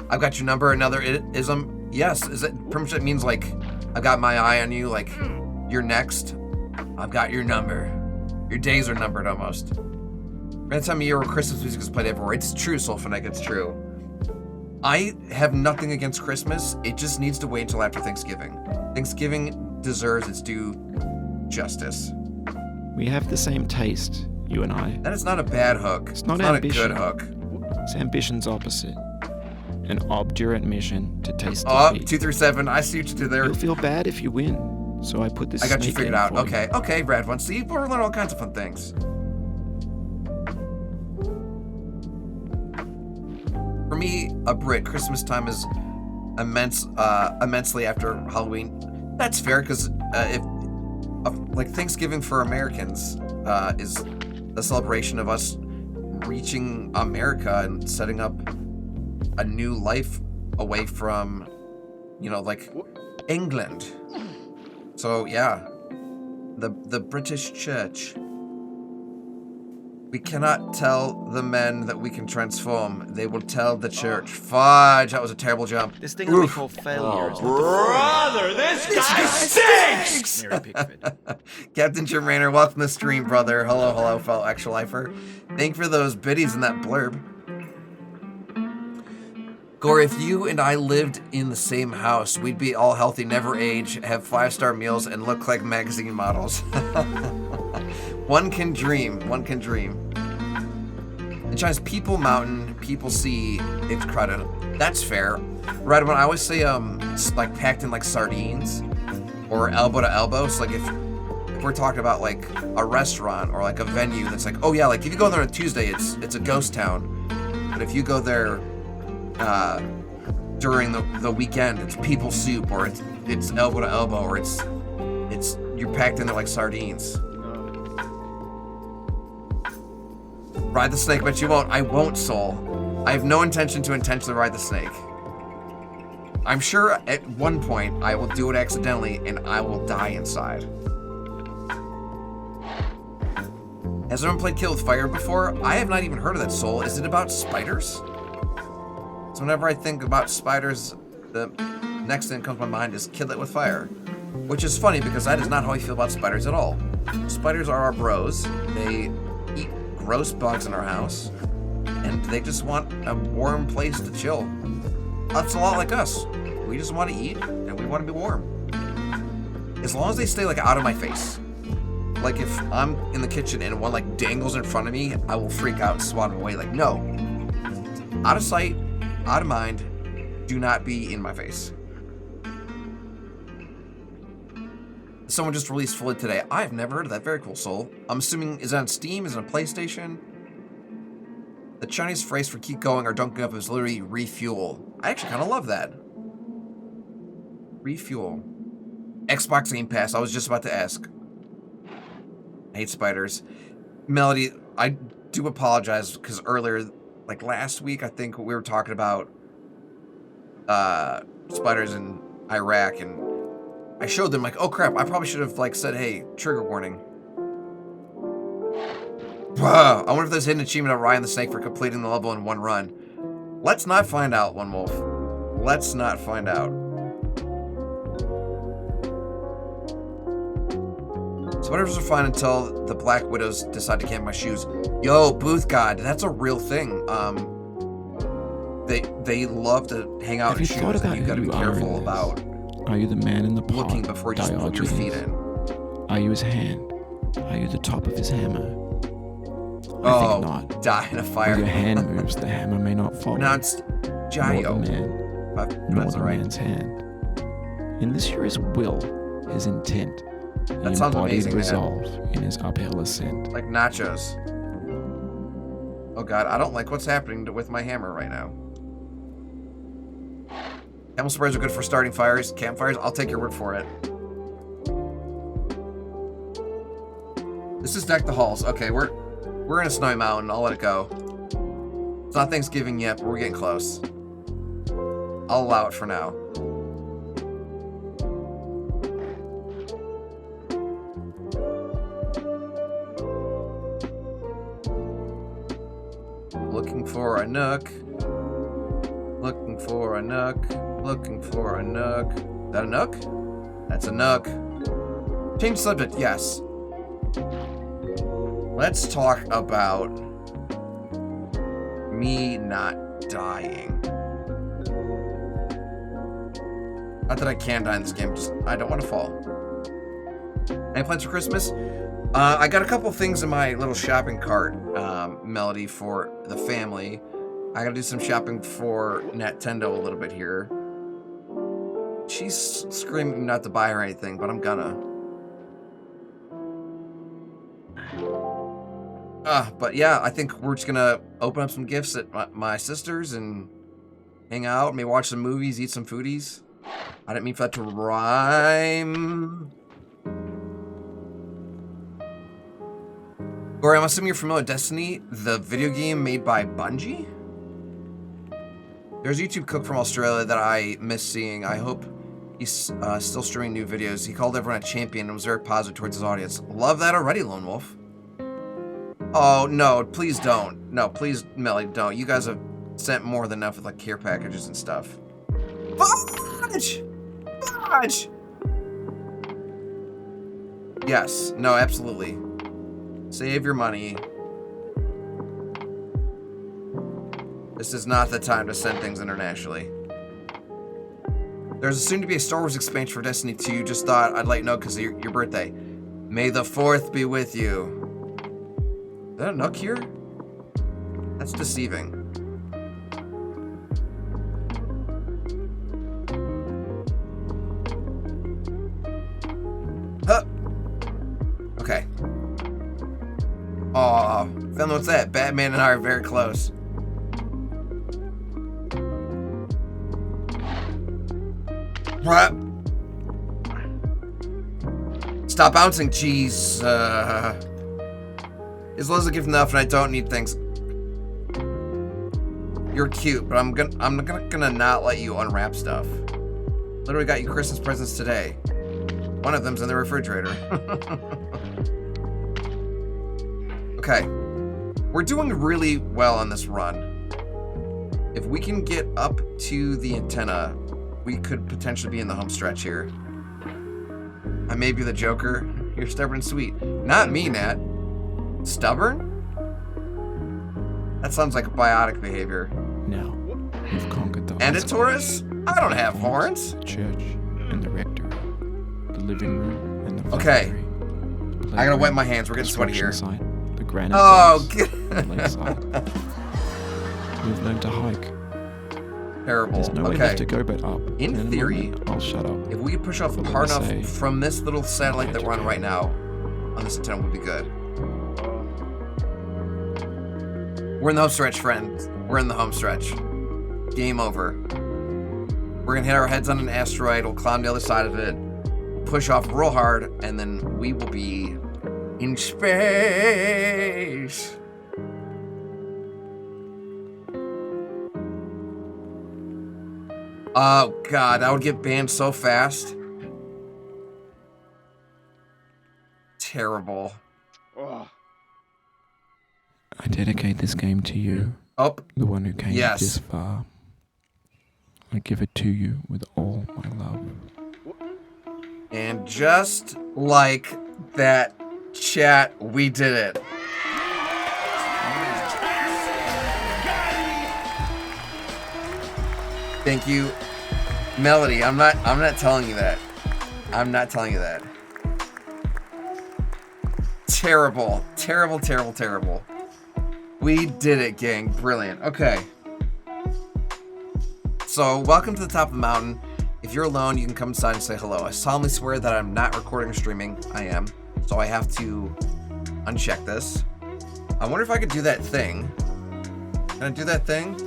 I've got your number, another ism. Yes, is it pretty much it means like I've got my eye on you, like you're next. I've got your number. Your days are numbered almost. By the time of year where Christmas music is played everywhere, it's true, Solfanic, it's true. I have nothing against Christmas. It just needs to wait until after Thanksgiving. Thanksgiving deserves its due justice. We have the same taste, you and I. That is not a bad hook. It's not a ambition. good hook. It's ambition's opposite. An obdurate mission to taste Oh, defeat. 2 through 7. I see what you did there. You'll feel bad if you win, so I put this. I got you snake figured in out. for you. Okay, okay, Red One. See, we're learning all kinds of fun things. For me, a Brit, Christmas time is immensely after Halloween. That's fair, because like Thanksgiving for Americans is the celebration of us reaching America and setting up a new life away from, you know, like England. So yeah, the British Church. We cannot tell the men that we can transform. They will tell the church. Fudge, that was a terrible jump. This thing that we call failure is not Brother, this guy stinks! Mary Pickford. Captain Jim Raynor, welcome to the stream, brother. Hello, hello, fellow actual lifer. Thank you for those biddies in that blurb. Gorey, if you and I lived in the same house, we'd be all healthy, never age, have 5-star meals, and look like magazine models. One can dream. One can dream. It shines People Mountain, People Sea, it's crowded. That's fair. Right, when I always say, like packed in like sardines or elbow to elbow. So like if we're talking about like a restaurant or like a venue that's like, oh yeah, like if you go there on a Tuesday, it's a ghost town. But if you go there during the weekend, it's people soup, or it's elbow to elbow, or it's you're packed in there like sardines. Ride the snake, but you won't. I won't, Soul. I have no intention to intentionally ride the snake. I'm sure at one point I will do it accidentally and I will die inside. Has anyone played Kill with Fire before? I have not even heard of that, Soul. Is it about spiders? So whenever I think about spiders, the next thing that comes to my mind is Kill It with Fire. Which is funny because that is not how I feel about spiders at all. Spiders are our bros. They eat gross bugs in our house, and they just want a warm place to chill. That's a lot like us. We just want to eat, and we want to be warm. As long as they stay like out of my face. Like if I'm in the kitchen and one like dangles in front of me, I will freak out and swat them away. Like, no. Out of sight, out of mind, do not be in my face. Someone just released fully today. I've never heard of that. Very cool, Soul. I'm assuming, is it on Steam? Is it on PlayStation? The Chinese phrase for keep going or don't give up is literally refuel. I actually kind of love that. Refuel. Xbox Game Pass. I was just about to ask. I hate spiders. Melody, I do apologize because earlier, like last week, I think we were talking about spiders in Iraq, and I showed them like, oh crap, I probably should have like said, hey, trigger warning. I wonder if there's a hidden achievement of Ryan the Snake for completing the level in one run. Let's not find out, One Wolf. Let's not find out. Spiders are fine until the Black Widows decide to camp my shoes. Yo, Booth God, that's a real thing. They love to hang out in shoes, and you gotta be careful about. Are you the man in the pot? Looking before you just put your feet in. Are you his hand? Are you the top of his hammer? I think not. Die in a fire. When your hand moves, the hammer may not fall. Pronounced Jayo. Nor the man's hand. In this here is will, his intent, the embodied resolve in his uphill ascent. Like nachos. Oh god, I don't like what's happening with my hammer right now. Camel sprays are good for starting fires, campfires. I'll take your word for it. This is Deck the Halls. Okay, we're in a snowy mountain. I'll let it go. It's not Thanksgiving yet, but we're getting close. I'll allow it for now. Looking for a nook. Looking for a nook. Looking for a nook. Is that a nook? That's a nook. Change subject, yes. Let's talk about me not dying. Not that I can die in this game, just I don't want to fall. Any plans for Christmas? I got a couple things in my little shopping cart, Melody, for the family. I gotta do some shopping for Nintendo a little bit here. She's screaming not to buy her anything, but I'm gonna. But yeah, I think we're just gonna open up some gifts at my sister's and hang out, maybe watch some movies, eat some foodies. I didn't mean for that to rhyme. Gorey, I'm assuming you're familiar with Destiny, the video game made by Bungie? There's a YouTube cook from Australia that I miss seeing. I hope he's still streaming new videos. He called everyone a champion and was very positive towards his audience. Love that already, Lone Wolf. Oh, no, please don't. No, please, Melly, don't. You guys have sent more than enough with, like, care packages and stuff. Fudge! Fudge! Yes. No, absolutely. Save your money. This is not the time to send things internationally. There's soon to be a Star Wars expansion for Destiny 2. Just thought I'd let you know because of your birthday. May the 4th be with you. Is that a nook here? That's deceiving. Huh. Okay. Aw, Phil, what's that? Batman and I are very close. What? Stop bouncing, jeez. Isla's a gift enough, and I don't need things. You're cute, but I'm gonna not let you unwrap stuff. Literally got you Christmas presents today. One of them's in the refrigerator. Okay, we're doing really well on this run. If we can get up to the antenna, we could potentially be in the home stretch here. I may be the Joker. You're stubborn and sweet. Not me, Nat. Stubborn? That sounds like biotic behavior. Now, we've conquered the And a Taurus? I don't have horns. The church and the rectory, the living room and the okay. factory, I gotta wet my hands. We're getting sweaty here. Site, the granite lakeside. We've learned to hike. Terrible. There's no way left to go but up. In theory, I'll shut up. If we could push off far enough from this little satellite that we're on right now, on this antenna would be good. We're in the home stretch, friends. We're in the home stretch. Game over. We're gonna hit our heads on an asteroid. We'll climb the other side of it. We'll push off real hard, and then we will be in space. Oh God, I would get banned so fast. Terrible. I dedicate this game to you. Oh, the one who came this far. I give it to you with all my love. And just like that, chat, we did it. Thank you, Melody. I'm not telling you that. I'm not telling you that. Terrible, terrible, terrible, terrible. We did it, gang. Brilliant. Okay. So, welcome to the top of the mountain. If you're alone, you can come inside and say hello. I solemnly swear that I'm not recording or streaming. I am. So I have to uncheck this. I wonder if I could do that thing. Can I do that thing?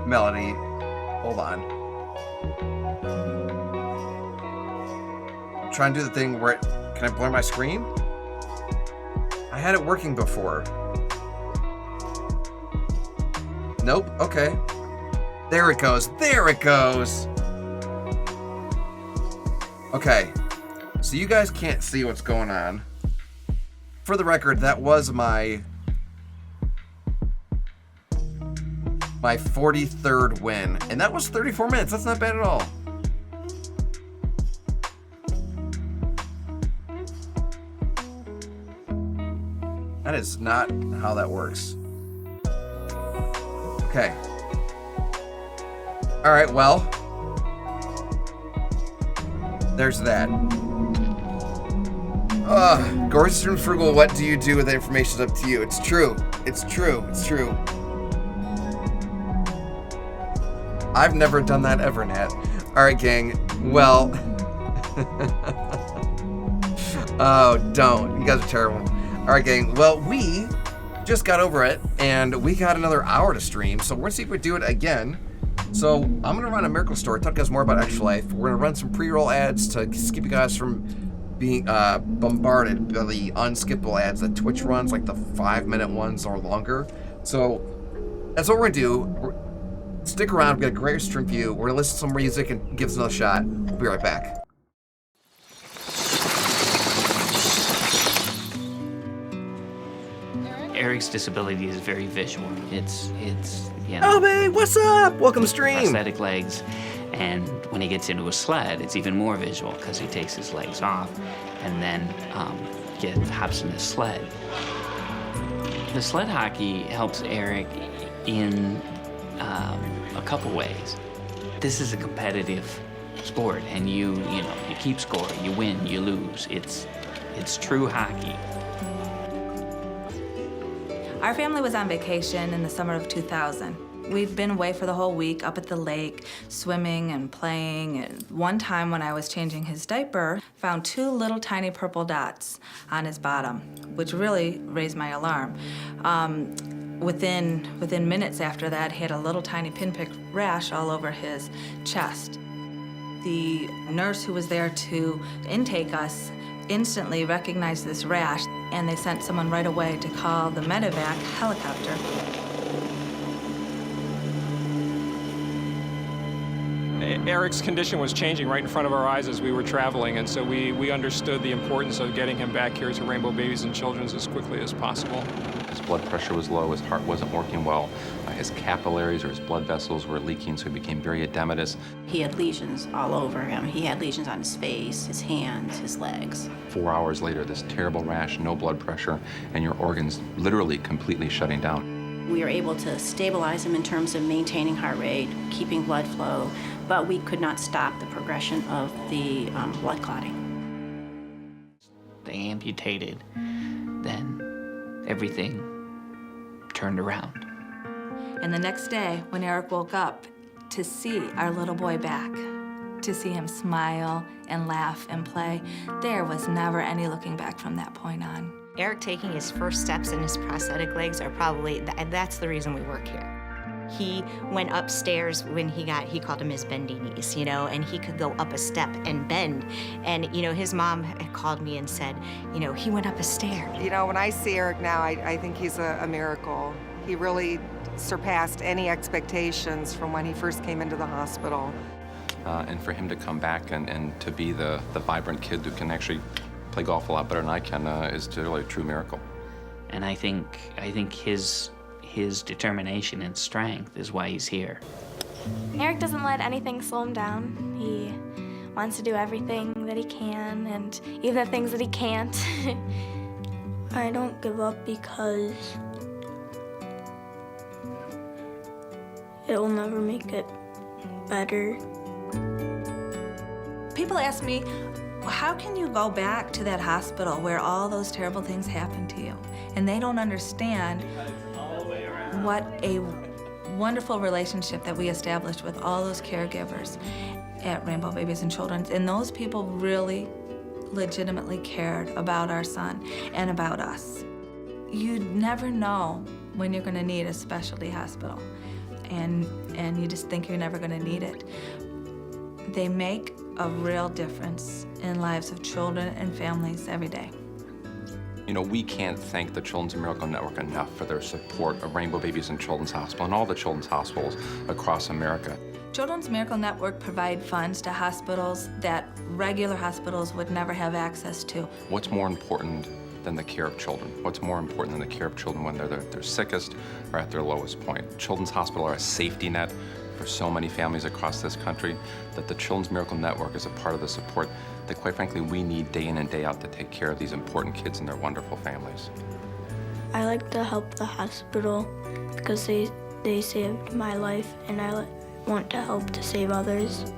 Melody. Hold on. I'm trying to do the thing where can I blur my screen? I had it working before. Nope, okay. There it goes, there it goes! Okay, so you guys can't see what's going on. For the record, that was my 43rd win, and that was 34 minutes. That's not bad at all. That is not how that works. Okay. All right, well, there's that. Gorey's extremely frugal. What do you do with that information? Is up to you. It's true. It's true. It's true. I've never done that ever, Nat. All right, gang. Well, oh, don't. You guys are terrible. All right, gang. Well, we just got over it, and we got another hour to stream, so we're gonna see if we do it again. So I'm gonna run a miracle story, talk to you guys more about Extra Life. We're gonna run some pre-roll ads to keep you guys from being bombarded by the unskippable ads that Twitch runs, like the 5-minute ones or longer. So that's what we're gonna do. Stick around, we've got a great stream for you. We're gonna listen to some music and give us another shot. We'll be right back. Eric's disability is very visual. It's you know. Oh, babe, what's up? Welcome to stream. Prosthetic legs, and when he gets into a sled, it's even more visual because he takes his legs off, and then hops in his sled. The sled hockey helps Eric in a couple ways. This is a competitive sport, and you keep score, you win, you lose. It's true hockey. Our family was on vacation in the summer of 2000. We'd been away for the whole week up at the lake, swimming and playing. And one time when I was changing his diaper, found 2 little tiny purple dots on his bottom, which really raised my alarm. Within minutes after that, he had a little tiny pinprick rash all over his chest. The nurse who was there to intake us instantly recognized this rash, and they sent someone right away to call the medevac helicopter. Eric's condition was changing right in front of our eyes as we were traveling, and so we understood the importance of getting him back here to Rainbow Babies and Children's as quickly as possible. His blood pressure was low, his heart wasn't working well, his capillaries or his blood vessels were leaking, so he became very edematous. He had lesions all over him. He had lesions on his face, his hands, his legs. 4 hours later, this terrible rash, no blood pressure, and your organs literally completely shutting down. We were able to stabilize him in terms of maintaining heart rate, keeping blood flow, but we could not stop the progression of the blood clotting. They amputated, then everything turned around. And the next day, when Eric woke up, to see our little boy back, to see him smile and laugh and play, there was never any looking back from that point on. Eric taking his first steps in his prosthetic legs are probably, that's the reason we work here. He went upstairs when he called them his bendy knees, and he could go up a step and bend. And, his mom had called me and said, he went up a stair. When I see Eric now, I think he's a miracle. He really surpassed any expectations from when he first came into the hospital. And for him to come back and to be the vibrant kid who can actually play golf a lot better than I can is really a true miracle. And I think his determination and strength is why he's here. Eric doesn't let anything slow him down. He wants to do everything that he can, and even the things that he can't. I don't give up because it'll never make it better. People ask me, how can you go back to that hospital where all those terrible things happened to you? And they don't understand what a wonderful relationship that we established with all those caregivers at Rainbow Babies and Children's. And those people really legitimately cared about our son and about us. You never know when you're gonna need a specialty hospital, and you just think you're never gonna need it. They make a real difference in lives of children and families every day. You know, we can't thank the Children's Miracle Network enough for their support of Rainbow Babies and Children's Hospital and all the children's hospitals across America. Children's Miracle Network provide funds to hospitals that regular hospitals would never have access to. What's more important than the care of children? What's more important than the care of children when they're their sickest or at their lowest point? Children's Hospital are a safety net for so many families across this country that the Children's Miracle Network is a part of the support that, quite frankly, we need day in and day out to take care of these important kids and their wonderful families. I like to help the hospital because they saved my life, and I want to help to save others.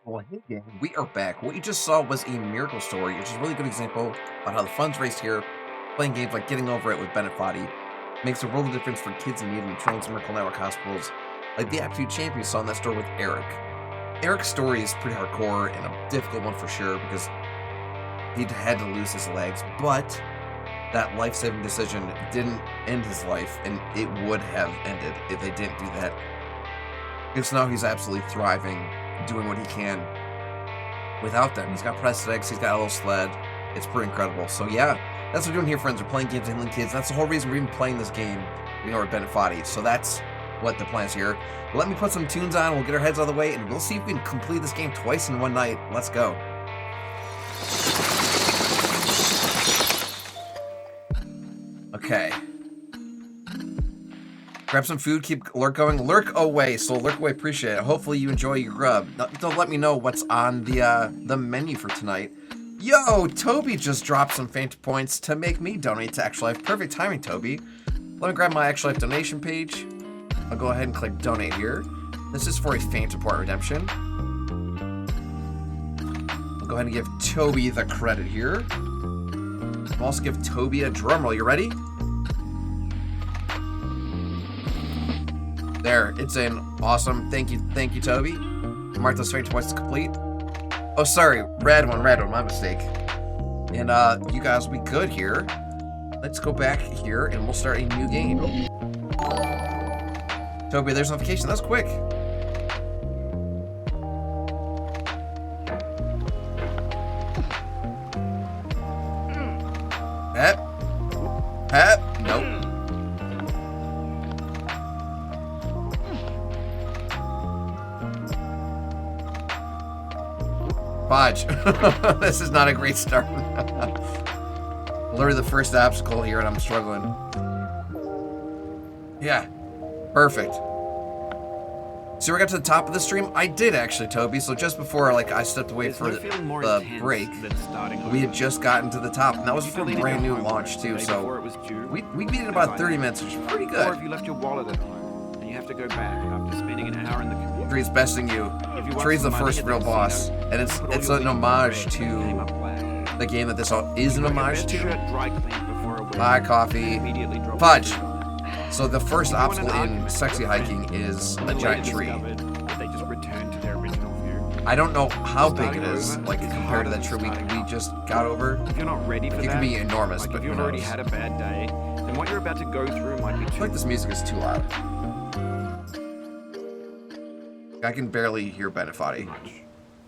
Well, hey gang, we are back. What you just saw was a miracle story, which is a really good example about how the funds raised here, playing games like Getting Over It with Bennett Foddy, makes a world of difference for kids in need in the Children's Miracle Network hospitals, like the Absolute Champion saw in that story with Eric. Eric's story is pretty hardcore and a difficult one for sure because he had to lose his legs, but that life-saving decision didn't end his life, and it would have ended if they didn't do that. Because now he's absolutely thriving, doing what he can without them. He's got prosthetics, he's got a little sled. It's pretty incredible. So yeah, that's what we're doing here, friends. We're playing games and healing kids. That's the whole reason we're even playing this game, with Bennett Foddy. So that's what the plan is here. Let me put some tunes on, we'll get our heads out of the way, and we'll see if we can complete this game twice in one night. Let's go. Okay. Grab some food, keep Lurk going. Lurk away, so Lurk away, appreciate it. Hopefully you enjoy your grub. Don't let me know what's on the menu for tonight. Yo, Toby just dropped some Fanta points to make me donate to Extra Life. Perfect timing, Toby. Let me grab my Extra Life donation page. I'll go ahead and click donate here. This is for a Fanta point redemption. I'll go ahead and give Toby the credit here. I'll also give Toby a drum roll. You ready? There, it's in. Awesome. Thank you, Toby. Mark those Fanta points complete. Oh, sorry, red one, my mistake. And you guys will be good here. Let's go back here and we'll start a new game. Toby, there's notification. That was quick. Nope. Fudge. This is not a great start. Literally the first obstacle here and I'm struggling. Yeah. Perfect. So we got to the top of the stream? I did actually, Toby. So just before I stepped away for the break, we had just gotten to the top. And that was for a brand new launch too. So we beat it in about 30 minutes, which is pretty good. Or if you left your wallet at home and you have to go back after spending an hour in the computer. Tree's besting you. Tree's the first real boss, and it's an homage to the game that this all is an homage to. Buy coffee. Fudge. So the first obstacle in Sexy Hiking is a giant tree. I don't know how big it is, compared to that tree we just got over. If you're not ready for that, it can be enormous, but if you've already had a bad day, then what you're about to go through might be too. I feel like this music is too loud. I can barely hear Bennett Foddy.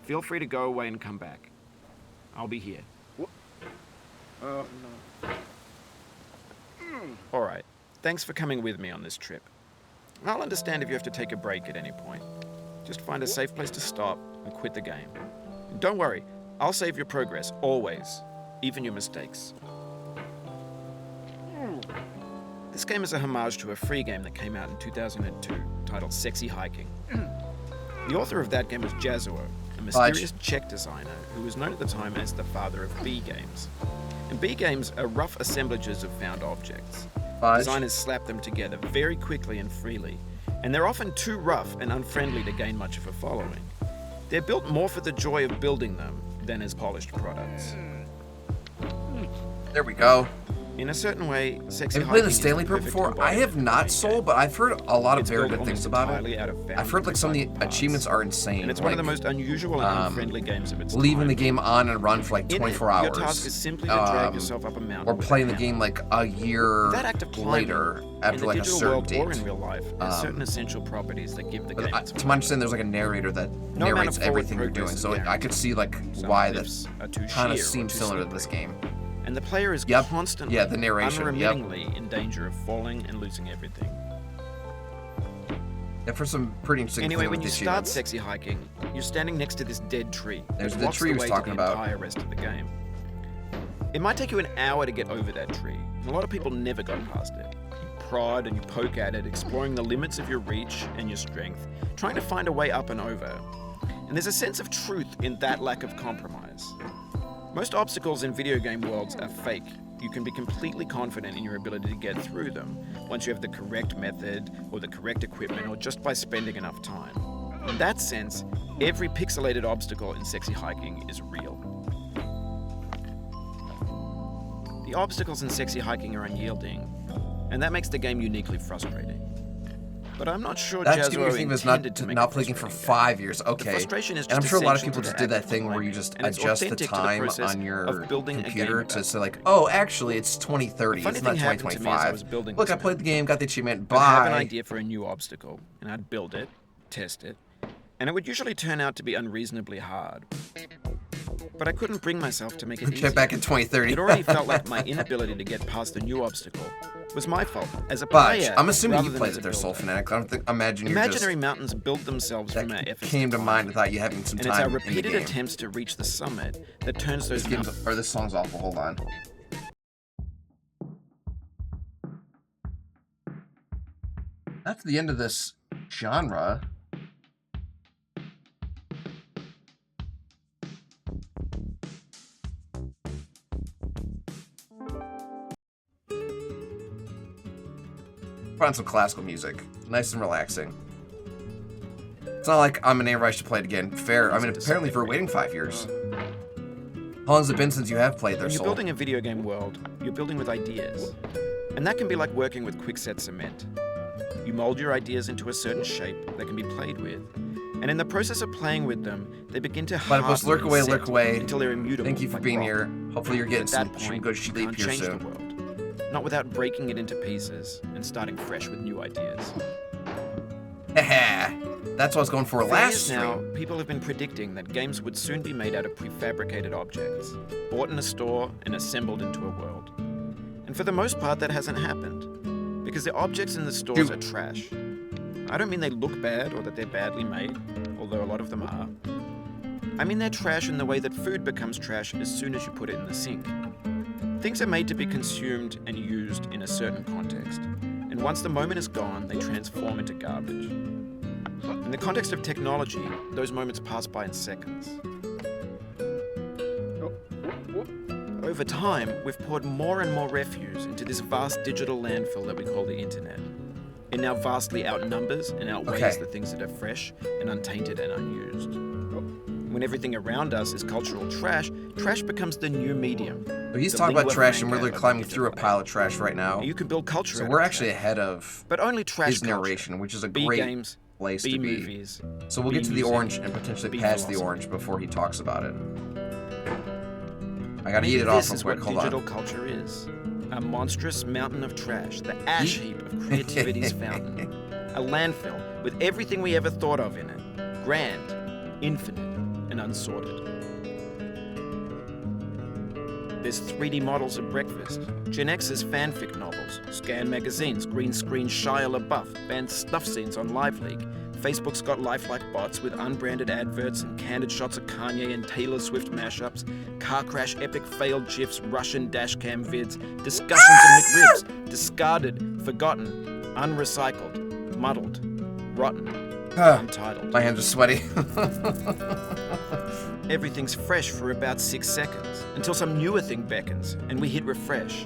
Feel free to go away and come back. I'll be here. No. All right. Thanks for coming with me on this trip. I'll understand if you have to take a break at any point. Just find a safe place to stop and quit the game. And don't worry, I'll save your progress, always, even your mistakes. This game is a homage to a free game that came out in 2002, titled Sexy Hiking. The author of that game was Jazuo, a mysterious Czech designer who was known at the time as the father of B games. And B games are rough assemblages of found objects. Designers slap them together very quickly and freely, and they're often too rough and unfriendly to gain much of a following. They're built more for the joy of building them than as polished products. There we go. In a certain way, Sexy Have you played the Stanley Parable before? I have not, Soul, but I've heard a lot of very good things about it. I've heard some of the achievements are insane. And it's one of the most unusual and unfriendly games of its time. Leaving the game on and run for 24 hours. Your task is simply to drag yourself up a mountain. Or playing the game a year later after a certain date. Or in real life, there's certain essential properties that give the game its to my understanding, there's a narrator that narrates everything you're doing, so I could see why this kind of seems similar to this game. And the player is constantly, the narration, unremittingly in danger of falling and losing everything. Yeah, for some pretty interesting Anyway, when you start Sexy Hiking, you're standing next to this dead tree. There's the tree we was talking about. The entire rest of the game. It might take you an hour to get over that tree, and a lot of people never go past it. You prod and you poke at it, exploring the limits of your reach and your strength, trying to find a way up and over. And there's a sense of truth in that lack of compromise. Most obstacles in video game worlds are fake. You can be completely confident in your ability to get through them once you have the correct method or the correct equipment or just by spending enough time. In that sense, every pixelated obstacle in Sexy Hiking is real. The obstacles in Sexy Hiking are unyielding, and that makes the game uniquely frustrating. But I'm not sure Jazuo intended to make not playing for 5 years. Okay. The frustration is just and I'm sure a lot of people just did that thing where you just adjust the time on your computer to say oh, actually, it's 2030. It's not 2025. Look, I played the game, got the achievement. Bye. I'd have an idea for a new obstacle, and I'd build it, test it, and it would usually turn out to be unreasonably hard. But I couldn't bring myself to make it easy. Back in 2030. It already felt like my inability to get past the new obstacle was my fault as a Budge, player. I'm assuming rather you than played as a it there, builder. Soul Fanatic. I don't imagine you're Imaginary just... mountains build themselves from our efforts. came to mind without you having some And it's time our in the repeated game. attempts to reach the summit that turns those mountains. Or this song's awful. Hold on. That's the end of this genre. Put on some classical music. Nice and relaxing. It's not like I'm in a rush to play it again. Fair. I mean, apparently if we're waiting 5 years. How long has it been since you have played their When you're Soul? building a video game world, you're building with ideas. And that can be like working with quickset cement. You mold your ideas into a certain shape that can be played with. And in the process of playing with them, they begin to Platypus, harden lurk and away, set lurk away. until they're immutable. Thank you for like being rock. here. Hopefully you're getting At that some point, good you sleep can't here change soon. the world. Not without breaking it into pieces and starting fresh with new ideas. That's what I was going for last years now, stream. people have been predicting that games would soon be made out of prefabricated objects, bought in a store and assembled into a world. And for the most part, that hasn't happened, because the objects in the stores are trash. I don't mean they look bad or that they're badly made, although a lot of them are. I mean they're trash in the way that food becomes trash as soon as you put it in the sink. Things are made to be consumed and used in a certain context, and once the moment is gone, they transform into garbage. In the context of technology, those moments pass by in seconds. Over time, we've poured more and more refuse into this vast digital landfill that we call the internet. It now vastly outnumbers and outweighs the things that are fresh and untainted and unused. When everything around us is cultural trash, trash becomes the new medium. But he's The talking about lingua trash, and we're franca literally of climbing the through a pile of trash right now. You can build culture. So out we're of actually trash. ahead of But only trash his narration, which is a B great games, place B to be. movies, So we'll B get to the music, orange and potentially B pass the philosophy. orange before he talks about it. I gotta Maybe eat it off this real is quick. what Hold digital on. culture is. A monstrous mountain of trash, the ash heap of creativity's fountain. A landfill with everything we ever thought of in it. Grand, infinite, and unsorted. There's 3D models of breakfast, Gen X's fanfic novels, scan magazines, green screen Shia LaBeouf, banned stuff scenes on Live League. Facebook's got lifelike bots with unbranded adverts and candid shots of Kanye and Taylor Swift mashups, car crash epic failed GIFs, Russian dashcam vids, discussions of McRibs, discarded, forgotten, unrecycled, muddled, rotten, untitled. My hands are sweaty. Everything's fresh for about 6 seconds, until some newer thing beckons, and we hit refresh.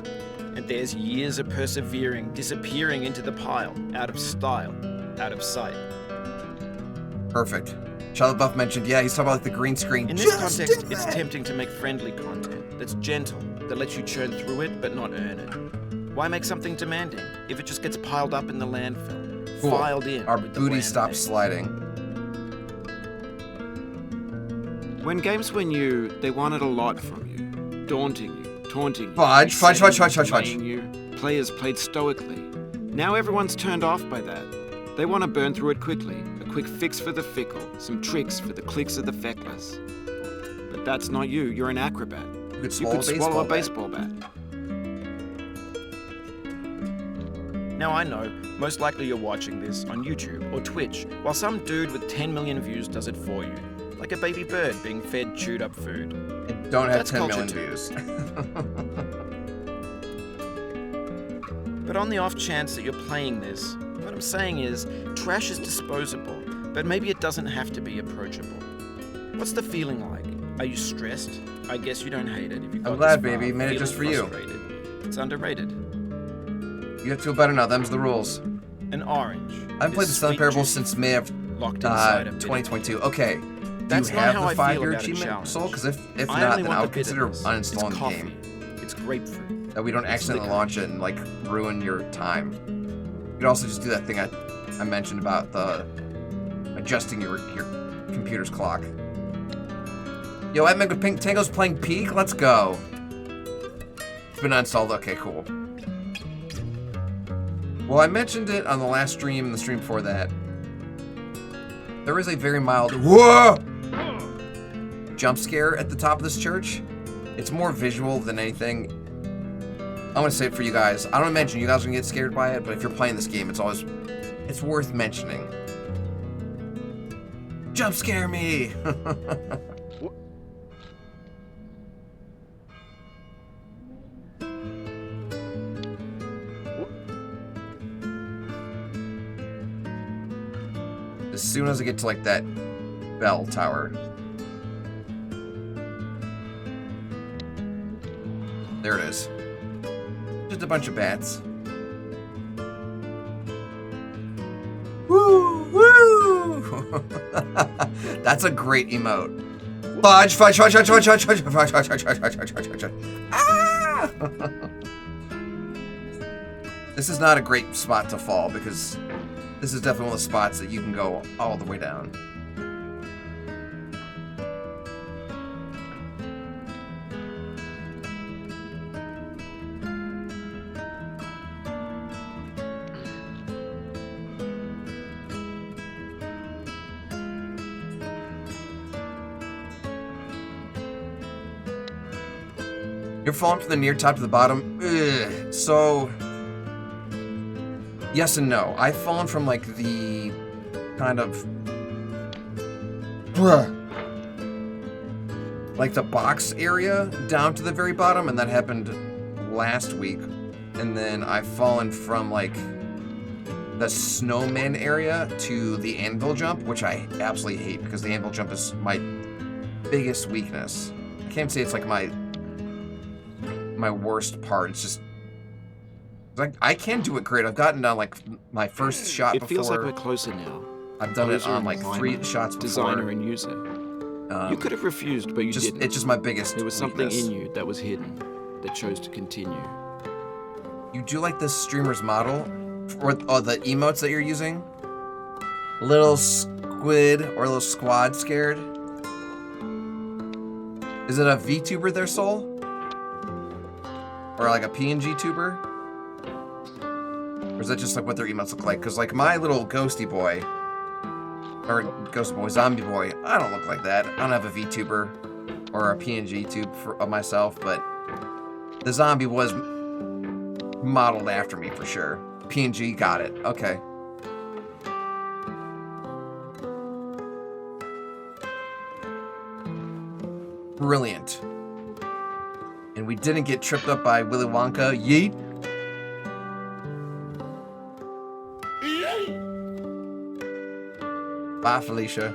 And there's years of persevering, disappearing into the pile, out of style, out of sight. Perfect. Shia LaBeouf mentioned, yeah, he's talking about like the green screen. In this context, it's tempting to make friendly content that's gentle, that lets you churn through it but not earn it. Why make something demanding if it just gets piled up in the landfill, Cool. filed in? Our with the booty brand stopped name? sliding. When games were new, they wanted a lot from you. Daunting you, taunting you. Fudge. playing you. Players played stoically. Now everyone's turned off by that. They want to burn through it quickly. A quick fix for the fickle. Some tricks for the clicks of the feckless. But that's not you. You're an acrobat. You could swallow a baseball bat. Now I know, most likely you're watching this on YouTube or Twitch, while some dude with 10 million views does it for you. Like a baby bird being fed chewed up food. Don't have That's 10 culture million too. views. But on the off chance that you're playing this, what I'm saying is, trash is disposable, but maybe it doesn't have to be approachable. What's the feeling like? Are you stressed? I guess you don't hate it if you got I'm glad, this far, baby. Made it just for you. frustrated. It's underrated. You have to feel better now. Them's the rules. An orange. I haven't played the Sun Parable since May of locked inside a bit of 2022. Okay. That's Do not you have how the I feel 5-year about a achievement, challenge. Soul? Because if I not, only then want I the would consider bitterness. uninstalling It's the coffee. game. It's grapefruit. That we don't accidentally launch it and like ruin your time. You could also just do that thing I mentioned about the adjusting your computer's clock. Yo, Edmund with Pink Tango's playing Peak? Let's go. It's been uninstalled. Okay, cool. Well, I mentioned it on the last stream and the stream before that. There is a very mild jump scare at the top of this church. It's more visual than anything. gonna say it for you guys. I don't imagine you guys are gonna get scared by it, but if you're playing this game, it's worth mentioning. Jump scare me! As soon as I get to like that bell tower. There it is. Just a bunch of bats. Woo! Woo! That's a great emote. Fudge, fudge, fudge, fudge, fudge, fudge, fudge, fudge, fudge, fudge, fudge, fudge, fudge, fudge, fudge. Ah! This is not a great spot to fall because this is definitely one of the spots that you can go all the way down. You're falling from the near top to the bottom. Ugh. So, yes and no. I've fallen from like the kind of like the box area down to the very bottom, and that happened last week. And then I've fallen from like the snowman area to the anvil jump, which I absolutely hate because the anvil jump is my biggest weakness. I can't say it's like my worst part. It's just like I can do it great. I've gotten down like my first shot before. It feels like we're closer now. I've done it on like 3 shots before. Designer and user. You could have refused, but you didn't. It's just my biggest There was something weakness. in you that was hidden, that chose to continue. You do like this streamer's model? Or the emotes that you're using? Little squid or little squad scared? Is it a VTuber there, Soul? Or like a PNG tuber? Or is that just like what their emotes look like? Because like my little ghosty boy, or ghost boy, zombie boy, I don't look like that. I don't have a VTuber or a PNG tube of myself, but the zombie was modeled after me for sure. PNG, got it. Okay. Brilliant. And we didn't get tripped up by Willy Wonka. Yeet. Bye, Felicia.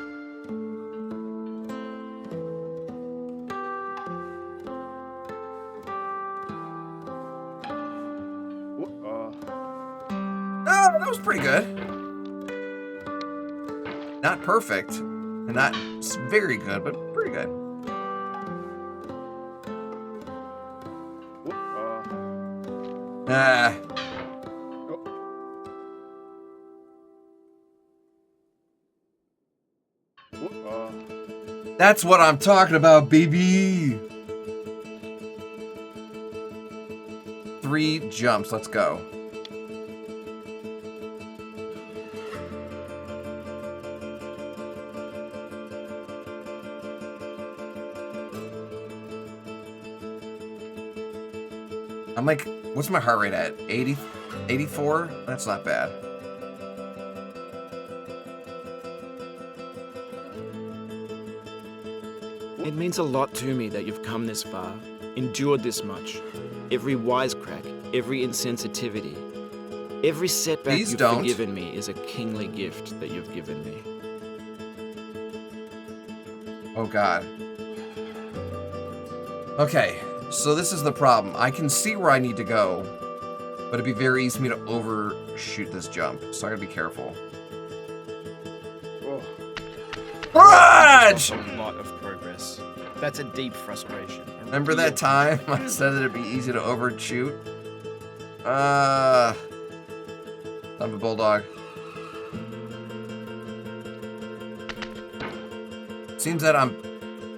Oh, that was pretty good. Not perfect, and not very good, but pretty good. That's what I'm talking about, baby. 3 jumps, let's go. I'm like, what's my heart rate at? 80, 84? That's not bad. It means a lot to me that you've come this far, endured this much. Every wisecrack, every insensitivity, every setback you've forgiven me is a kingly gift that you've given me. Oh God. Okay, so this is the problem. I can see where I need to go, but it'd be very easy for me to overshoot this jump, so I gotta be careful. Fudge! A lot of progress. That's a deep frustration. Remember that time I said that it'd be easy to overshoot? I'm a bulldog. Seems that on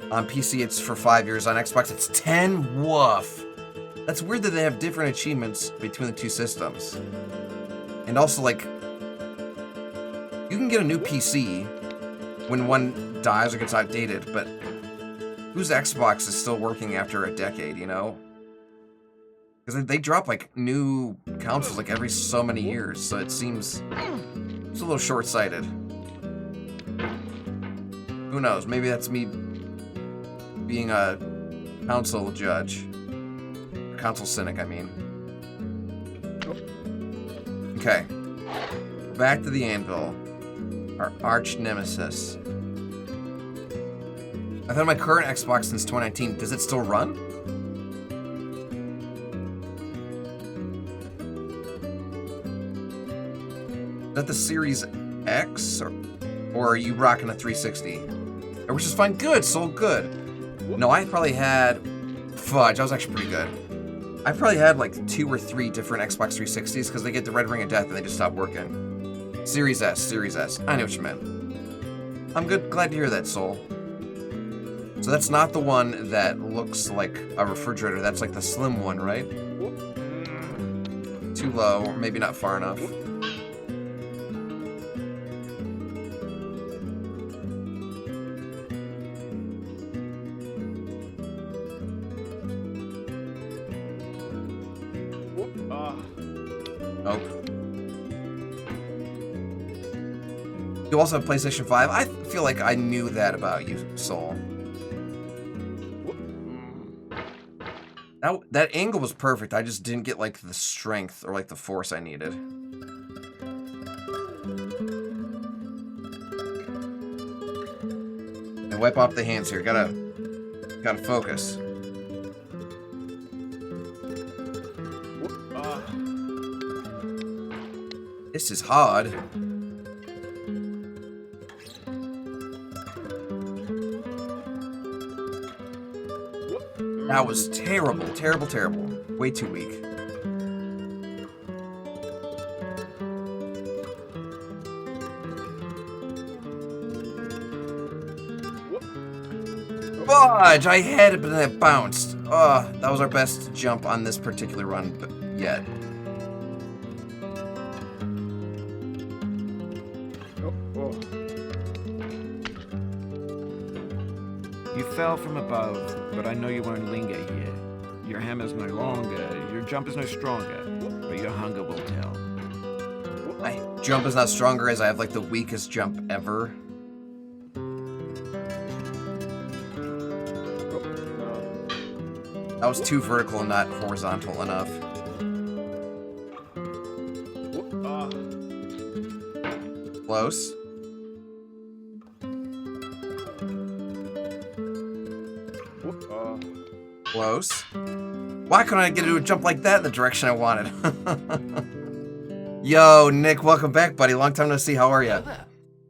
PC it's for 5 years, on Xbox it's 10. Woof. That's weird that they have different achievements between the 2 systems. And also, like, you can get a new PC when one dies or gets outdated, but whose Xbox is still working after a decade, you know? Because they drop, like, new consoles, like, every so many years, so it seems it's a little short-sighted. Who knows? Maybe that's me being a console judge. A console cynic, I mean. Okay. Back to the anvil. Our arch nemesis. I've had my current Xbox since 2019. Does it still run? Is that the Series X? Or are you rocking a 360? Which is fine. Good, Soul, good. No, I probably had... Fudge, I was actually pretty good. I probably had like 2 or 3 different Xbox 360s because they get the red ring of death and they just stop working. Series S, Series S. I know what you meant. I'm good. Glad to hear that, Soul. So that's not the one that looks like a refrigerator. That's like the slim one, right? Too low, or maybe not far enough. Nope. You also have PlayStation 5? I feel like I knew that about you, Soul. That angle was perfect. I just didn't get, like, the strength or, like, the force I needed. And wipe off the hands here. Gotta focus. This is hard. That was terrible, terrible, terrible. Way too weak. Fudge! I had it, but then it bounced. Oh, that was our best jump on this particular run yet. You fell from above, but I know you won't linger here. Your hammer's no longer, your jump is no stronger, but your hunger will tell. My jump is not stronger as I have like the weakest jump ever. That was too vertical and not horizontal enough. Close. Close. Why couldn't I get it to jump like that in the direction I wanted? Yo, Nick, welcome back, buddy. Long time no see. How are you?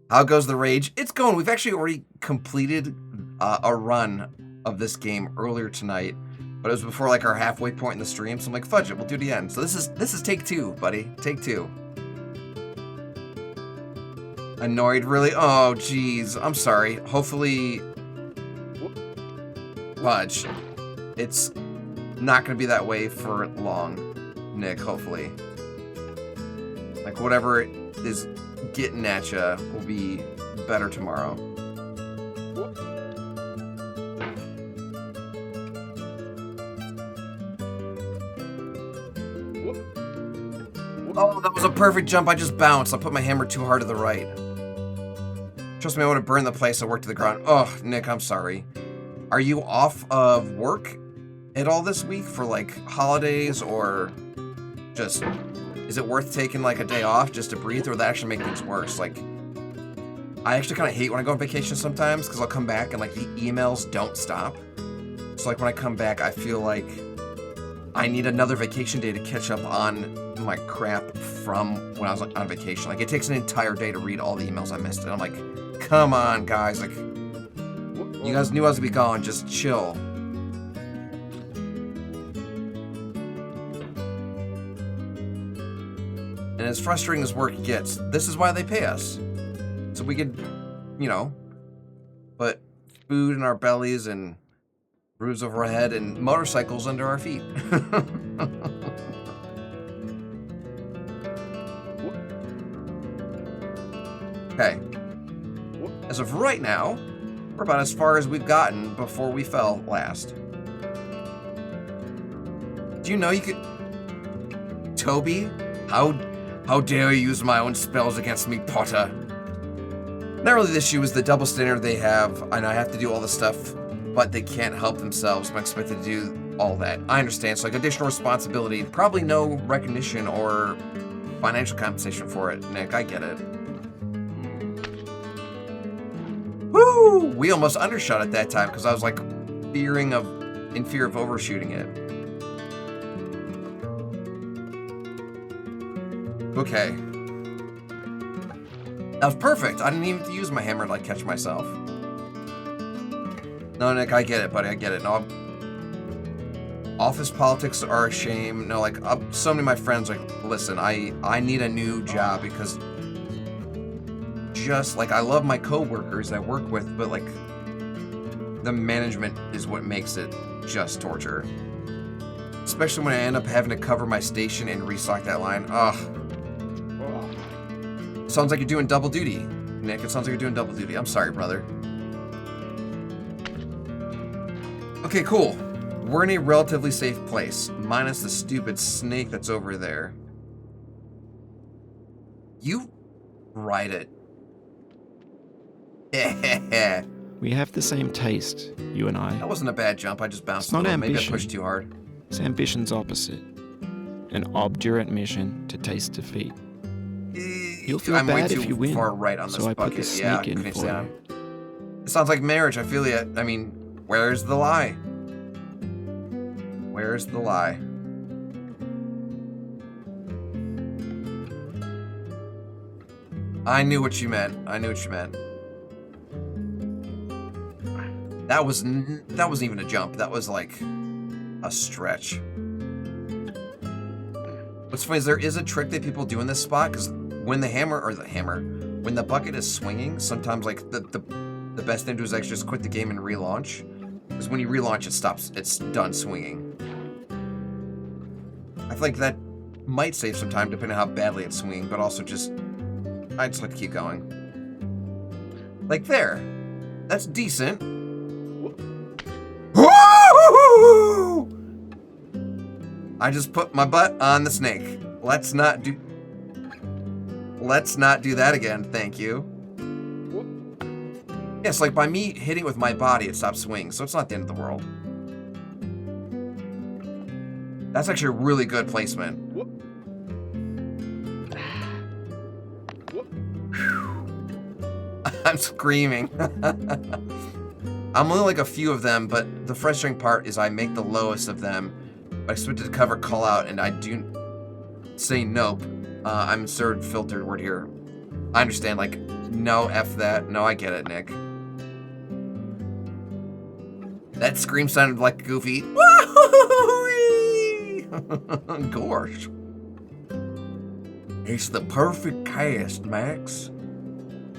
How goes the rage? It's going. We've actually already completed a run of this game earlier tonight, but it was before like our halfway point in the stream. So I'm like, fudge it, we'll do it again. So this is take 2, buddy. Take 2. Annoyed, really? Oh, jeez. I'm sorry. Hopefully, fudge. It's not going to be that way for long, Nick, hopefully. Like, whatever is getting at you will be better tomorrow. Oh, that was a perfect jump. I just bounced. I put my hammer too hard to the right. Trust me, I would have burned the place I worked to the ground. Oh, Nick, I'm sorry. Are you off of work at all this week for like holidays, or just is it worth taking like a day off just to breathe, or would that actually make things worse? Like, I actually kind of hate when I go on vacation sometimes because I'll come back and like the emails don't stop. So like when I come back, I feel like I need another vacation day to catch up on my crap from when I was on vacation. Like, it takes an entire day to read all the emails I missed, and I'm like, come on, guys, like, you guys knew I was gonna be gone, just chill. And as frustrating as work gets, this is why they pay us. So we could, you know, put food in our bellies and roofs over our head and motorcycles under our feet. Okay. As of right now, we're about as far as we've gotten before we fell last. Do you know you could... Toby? How dare you use my own spells against me, Potter? Not really the issue is the double standard they have, and I have to do all the stuff, but they can't help themselves. I'm expected to do all that. I understand, so like additional responsibility, probably no recognition or financial compensation for it, Nick, I get it. Woo! We almost undershot it that time, because I was like in fear of overshooting it. Okay. That was perfect. I didn't even have to use my hammer to like catch myself. No, Nick, I get it, buddy. I get it. No, office politics are a shame. No, like so many of my friends are like, listen, I need a new job because just like I love my coworkers I work with, but like the management is what makes it just torture. Especially when I end up having to cover my station and restock that line. Ugh. Sounds like you're doing double duty, Nick. It sounds like you're doing double duty. I'm sorry, brother. Okay, cool. We're in a relatively safe place, minus the stupid snake that's over there. You ride it. We have the same taste, you and I. That wasn't a bad jump. I just bounced It's not a little. Maybe I ambition. pushed too hard. It's ambition's opposite. An obdurate mission to taste defeat. You'll feel I'm way bad too if you win. far right on this so I put bucket. the snake Yeah, in couldn't for say you. It sounds like marriage. I feel you. I mean, where's the lie? Where's the lie? I knew what you meant. I knew what you meant. That wasn't even a jump. That was like a stretch. What's funny is there is a trick that people do in this spot because when when the bucket is swinging, sometimes like the best thing to do is actually just quit the game and relaunch. Because when you relaunch, it stops. It's done swinging. I feel like that might save some time depending on how badly it's swinging, but also just I just like to keep going. Like there, that's decent. I just put my butt on the snake. Let's not do that again, thank you. Yes, like by me hitting with my body, it stops swinging, so it's not the end of the world. That's actually a really good placement. I'm screaming. I'm only like a few of them, but the frustrating part is I make the lowest of them. I expected to cover call out, and I do say nope. I'm inserted filtered word here. I understand, like, no, F that. No, I get it, Nick. That scream sounded like Goofy. Gosh. It's the perfect cast, Max.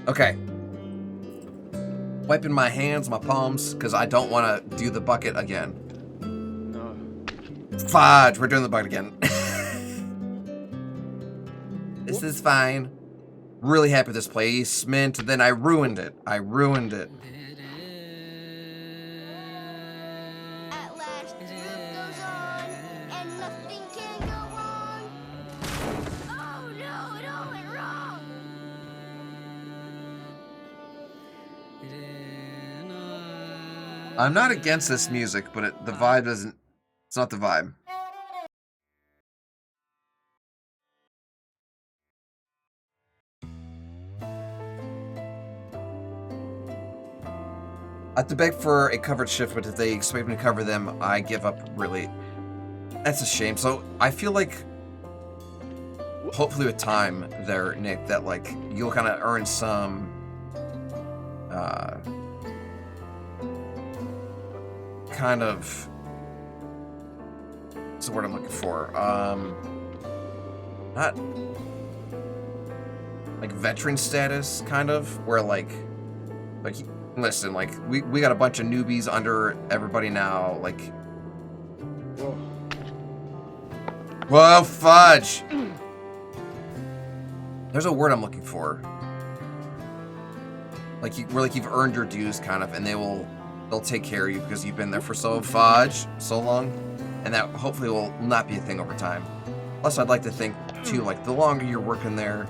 Okay. Wiping my hands, my palms, because I don't want to do the bucket again. Fudge, we're doing the bucket again. This is fine. Really happy with this placement. Then I ruined it. I ruined it. I'm not against this music, but the vibe doesn't... It's not the vibe. I have to beg for a covered shift, but if they expect me to cover them, I give up, really. That's a shame. So, I feel like, hopefully with time there, Nick, that, like, you'll kind of earn some, kind of, what's the word I'm looking for? Not, like, veteran status, kind of, where, like, listen, like, we got a bunch of newbies under everybody now, like... Whoa, fudge! There's a word I'm looking for. Like, where, like, you've earned your dues, kind of, and they'll take care of you because you've been there for so long. and that hopefully will not be a thing over time. Plus, I'd like to think, too, like, the longer you're working there,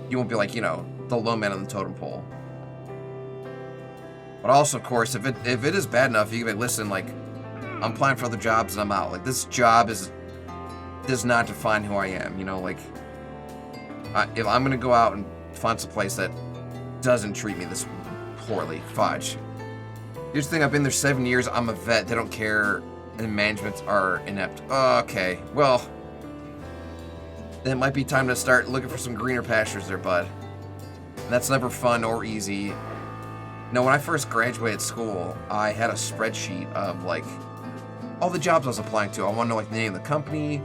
you won't be like, you know, the low man on the totem pole. But also, of course, if it is bad enough, you can be like, listen, like, I'm applying for other jobs and I'm out. Like, this job does not define who I am, you know, like, if I'm gonna go out and find some place that doesn't treat me this poorly, fudge. Here's the thing, I've been there 7 years, I'm a vet, they don't care, and managements are inept. Okay, well, then it might be time to start looking for some greener pastures there, bud. And that's never fun or easy. No, when I first graduated school, I had a spreadsheet of, like, all the jobs I was applying to. I want to know, like, the name of the company,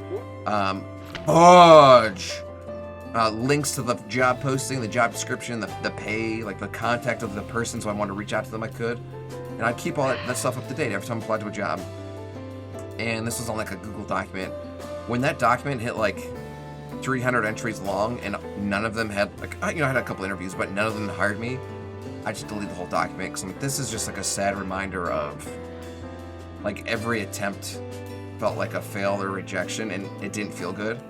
links to the job posting, the job description, the pay, like, the contact of the person, so I wanted to reach out to them I could. And I'd keep all that stuff up to date every time I applied to a job. And this was on, like, a Google document. When that document hit, like, 300 entries long, and none of them had, like, you know, I had a couple interviews, but none of them hired me, I just deleted the whole document, because I'm like, this is just, like, a sad reminder of, like, every attempt felt like a fail or rejection, and it didn't feel good.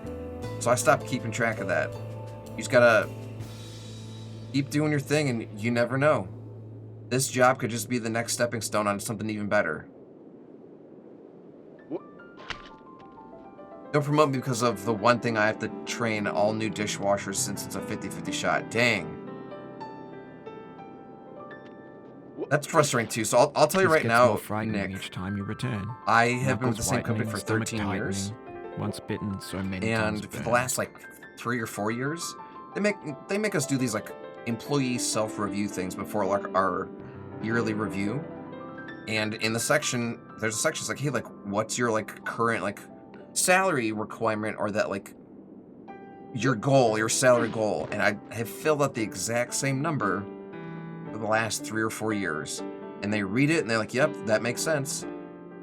So I stopped keeping track of that. You just gotta keep doing your thing, and you never know. This job could just be the next stepping stone on something even better. Don't promote me because of the one thing I have to train all new dishwashers since it's a 50-50 shot. Dang. That's frustrating too. So I'll tell you right now, Nick, each time you return. I have been with the same company for 13 years. Once bitten, so many and for the last like 3 or 4 years, they make us do these like employee self-review things before like our yearly review. And in the section, there's a section that's like, hey, like, what's your like current like salary requirement, or that like your goal, your salary goal? And I have filled out the exact same number for the last 3 or 4 years. And they read it and they're like, yep, that makes sense.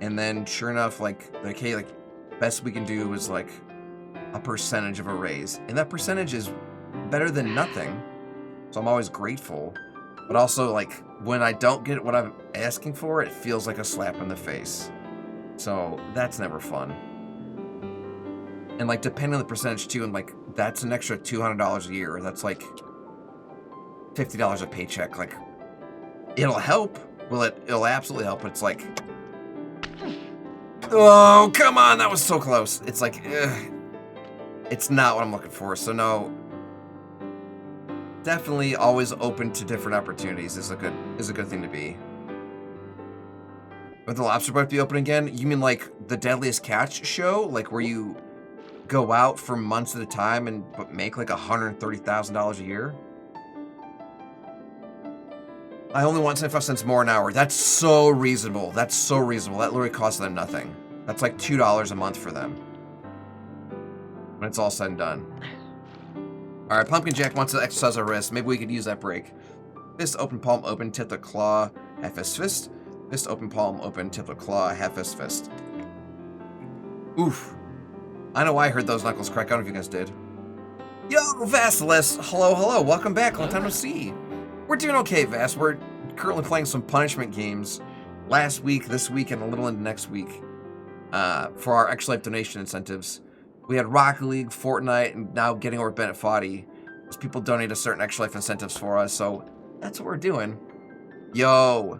And then sure enough, like hey, like, best we can do is like a percentage of a raise. And that percentage is better than nothing. So I'm always grateful. But also, like, when I don't get what I'm asking for, it feels like a slap in the face. So that's never fun. And like, depending on the percentage too, and like, that's an extra $200 a year. That's like $50 a paycheck. Like, it'll help. Well, it'll absolutely help. But it's like, oh, come on, that was so close. It's like, ugh, it's not what I'm looking for. So no, definitely always open to different opportunities is a good thing to be. Would the Lobster Boat be open again? You mean like the Deadliest Catch show, like where you go out for months at a time but make like $130,000 a year? I only want 75 cents more an hour. That's so reasonable. That's so reasonable. That literally costs them nothing. That's like $2 a month for them when it's all said and done. All right, Pumpkin Jack wants to exercise our wrist. Maybe we could use that break. Fist, open, palm, open, tip the claw, half fist, fist. Fist, open, palm, open, tip the claw, half fist, fist. Oof. I know I heard those knuckles crack. I don't know if you guys did. Yo, Vasilis. Hello, hello. Welcome back. Long time no see. We're doing okay, Vas. We're currently playing some punishment games last week, this week, and a little into next week for our Extra Life donation incentives. We had Rocket League, Fortnite, and now getting over Bennett Foddy. As people donate a certain Extra Life incentives for us, so that's what we're doing. Yo,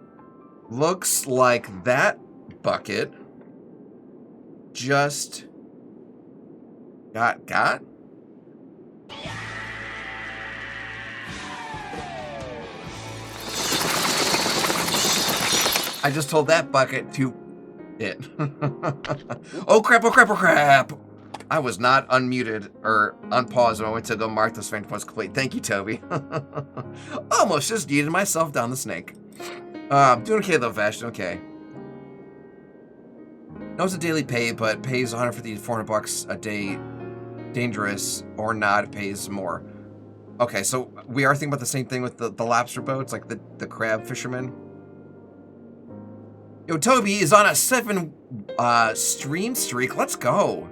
looks like that bucket just got? I just told that bucket to it. Oh crap, oh crap, oh crap! I was not unmuted or unpaused when I went to go mark those fantasy points complete. Thank you, Toby. Almost just yeeted myself down the snake. Doing okay though, Vash, doing okay. No, it's a daily pay, but pays 150 to 400 bucks a day. Dangerous or not, it pays more. Okay, so we are thinking about the same thing with the lobster boats, like the crab fishermen. Yo, Toby is on a 7 stream streak. Let's go.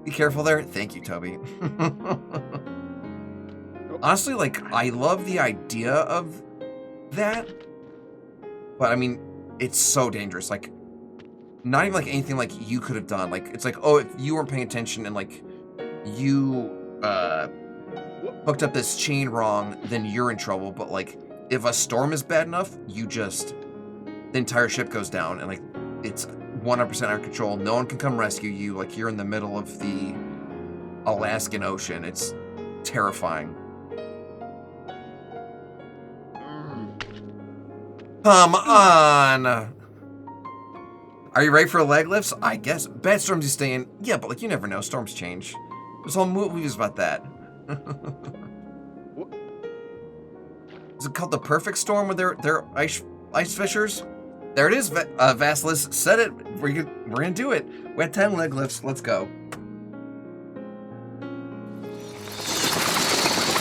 Be careful there. Thank you, Toby. Honestly, like, I love the idea of that. But, I mean, it's so dangerous. Like, not even like anything like you could have done. Like, it's like, oh, if you weren't paying attention and like you hooked up this chain wrong, then you're in trouble. But like, if a storm is bad enough, the entire ship goes down, and like, it's 100% out of control. No one can come rescue you. Like, you're in the middle of the Alaskan Ocean. It's terrifying. Come on! Are you ready for leg lifts? I guess. Bad storms you stay in. Yeah, but like, you never know. Storms change. This whole movie is about that. Is it called The Perfect Storm with their ice fishers? There it is. Vasilis said it. We're gonna do it. We had 10 leg lifts. Let's go.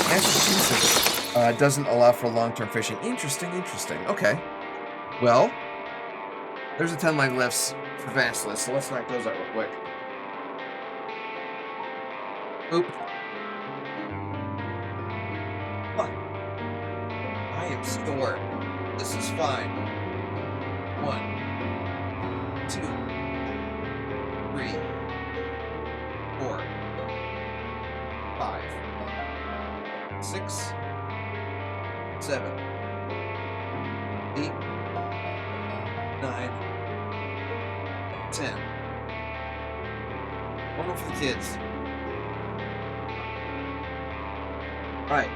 Massachusetts doesn't allow for long-term fishing. Interesting. Okay. Well, there's a 10 leg lifts for Vasilis, so let's knock those out real quick. Oop. Fuck. I am sore. This is fine. 1, 2, 3, 4, 5, 6, 7, 8, 9, 10. One more for the kids. Right.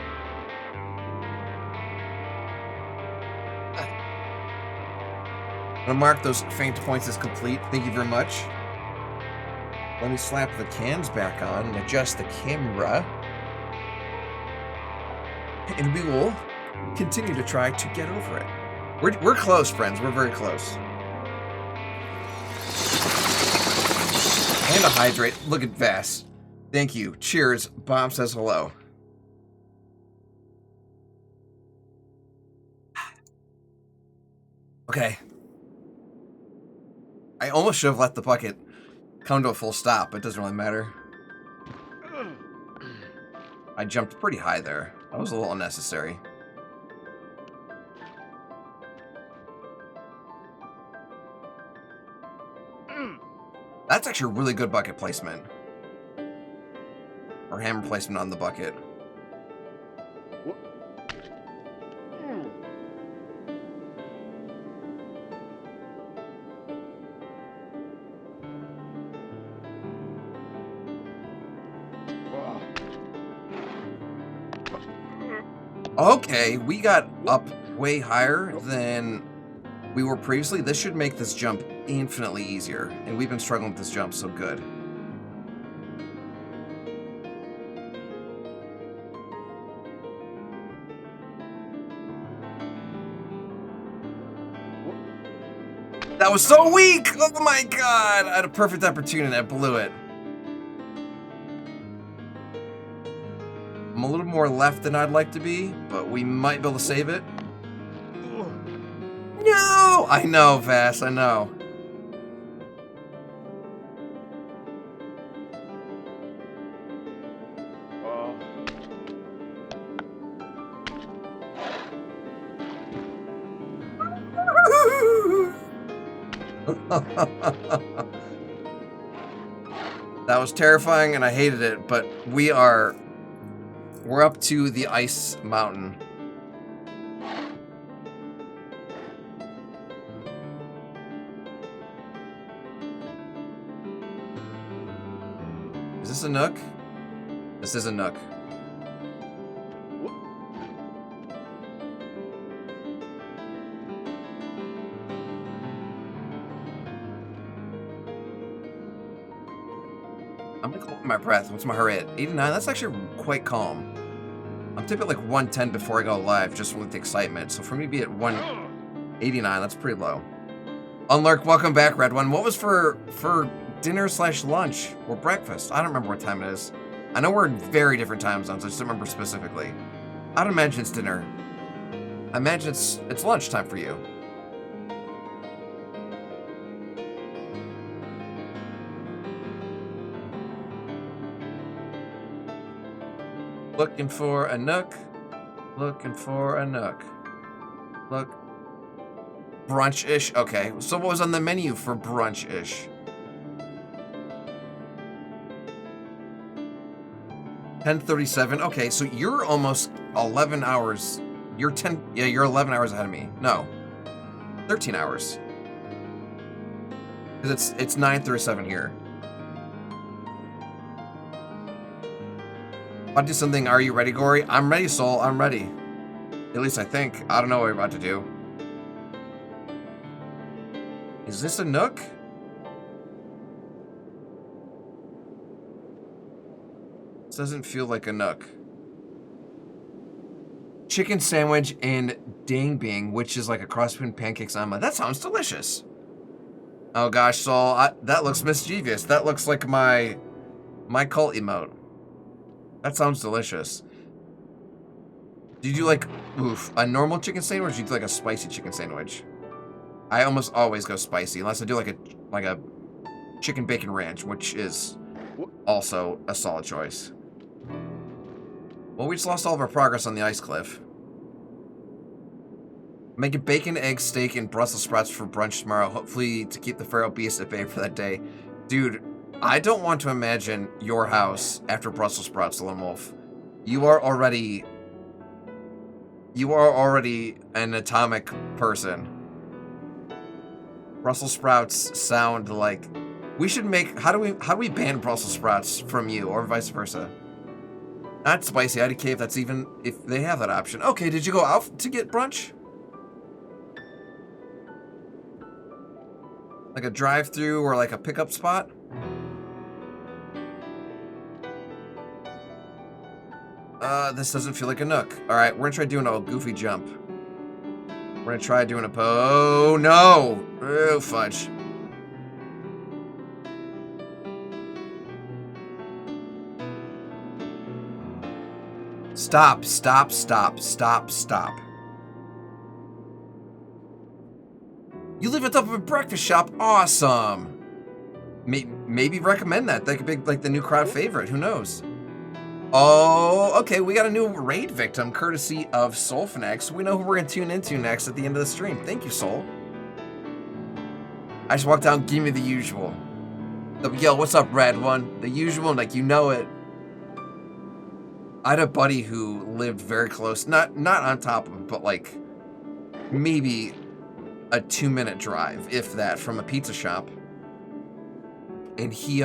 I'm gonna mark those faint points as complete. Thank you very much. Let me slap the cans back on and adjust the camera. And we will continue to try to get over it. We're close, friends. We're very close. And a hydrate. Look at Vass. Thank you. Cheers. Bob says hello. Okay. I almost should have let the bucket come to a full stop, but it doesn't really matter. I jumped pretty high there. That was a little unnecessary. That's actually a really good bucket placement. Or hammer placement on the bucket. Okay, we got up way higher than we were previously. This should make this jump infinitely easier. And we've been struggling with this jump so good. That was so weak! Oh my god! I had a perfect opportunity. I blew it. I'm a little more left than I'd like to be, but we might be able to save it. No! I know, Vass, I know. That was terrifying and I hated it, but we're up to the ice mountain. Is this a nook? This is a nook. I'm gonna hold my breath. What's my heart rate? 89? That's actually quite calm. I'm typically like 110 before I go live, just with the excitement. So for me to be at 189, that's pretty low. Unlurk, welcome back, Red One. What was for dinner / lunch or breakfast? I don't remember what time it is. I know we're in very different time zones. I just don't remember specifically. I'd imagine it's dinner. I imagine it's lunchtime for you. Looking for a nook. Looking for a nook. Look. Brunch-ish? Okay, so what was on the menu for brunch-ish? 10:37. Okay, so you're almost 11 hours. You're 11 hours ahead of me. No. 13 hours. Because it's 9:37 here. I'll do something. Are you ready, Gorey? I'm ready, Soul. I'm ready. At least I think. I don't know what we're about to do. Is this a Nook? This doesn't feel like a Nook. Chicken sandwich and ding bing, which is like a cross between pancakes and omelet. That sounds delicious. Oh gosh, Saul, that looks mischievous. That looks like my cult emote. That sounds delicious. Do you do like, a normal chicken sandwich, or do you do like a spicy chicken sandwich? I almost always go spicy, unless I do like a chicken bacon ranch, which is also a solid choice. Well, we just lost all of our progress on the ice cliff. Make a bacon, egg, steak, and Brussels sprouts for brunch tomorrow, hopefully to keep the feral beast at bay for that day. Dude, I don't want to imagine your house after Brussels sprouts, Lone Wolf. You are already an atomic person. Brussels sprouts sound like... We should make... How do we ban Brussels sprouts from you, or vice versa? Not spicy IDK if that's even... If they have that option. Okay, did you go out to get brunch? Like a drive-through or like a pickup spot? This doesn't feel like a Nook. Alright, we're gonna try doing a goofy jump. We're gonna try doing a oh no! Oh, fudge. Stop, stop, stop, stop, stop. You live at the top of a breakfast shop? Awesome! Maybe recommend that. That could be like the new crowd favorite. Who knows? Oh, okay. We got a new raid victim courtesy of Soulfinex. We know who we're going to tune into next at the end of the stream. Thank you, Soul. I just walked down. Give me the usual. Yo, what's up, Red One? The usual, like, you know it. I had a buddy who lived very close. Not on top of it, but like maybe a 2-minute drive, if that, from a pizza shop. And he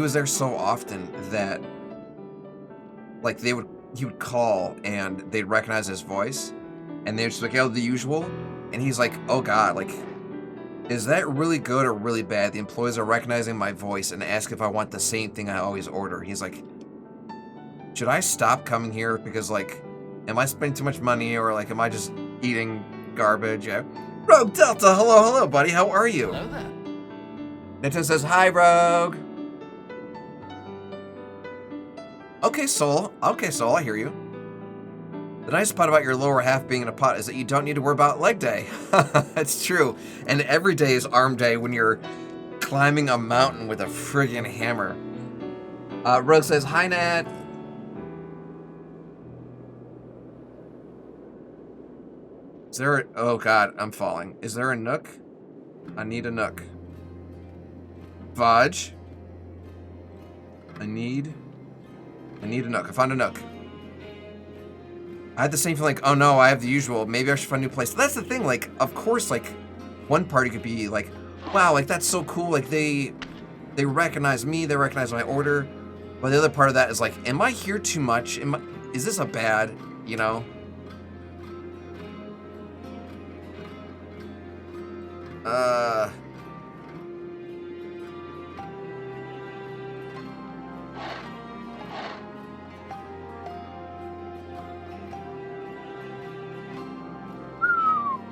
was there so often that, like, he would call and they'd recognize his voice, and they'd just be like, oh, the usual. And he's like, oh God, like, is that really good or really bad? The employees are recognizing my voice and ask if I want the same thing I always order. He's like, should I stop coming here because, like, am I spending too much money, or like, am I just eating garbage? Yeah. Rogue Delta, hello, buddy. How are you? Hello there. Nintendo says, hi, Rogue. Okay, Soul, I hear you. The nice part about your lower half being in a pot is that you don't need to worry about leg day. That's true. And every day is arm day when you're climbing a mountain with a friggin' hammer. Rogue says, hi, Nat. Is there a... Oh, God, I'm falling. Is there a Nook? I need a Nook. Fudge. I need a Nook. I found a Nook. I had the same feeling, like, oh no, I have the usual. Maybe I should find a new place. That's the thing, like, of course, like, one party could be like, wow, like, that's so cool. Like, they recognize me, they recognize my order. But the other part of that is like, am I here too much? Is this a bad, you know?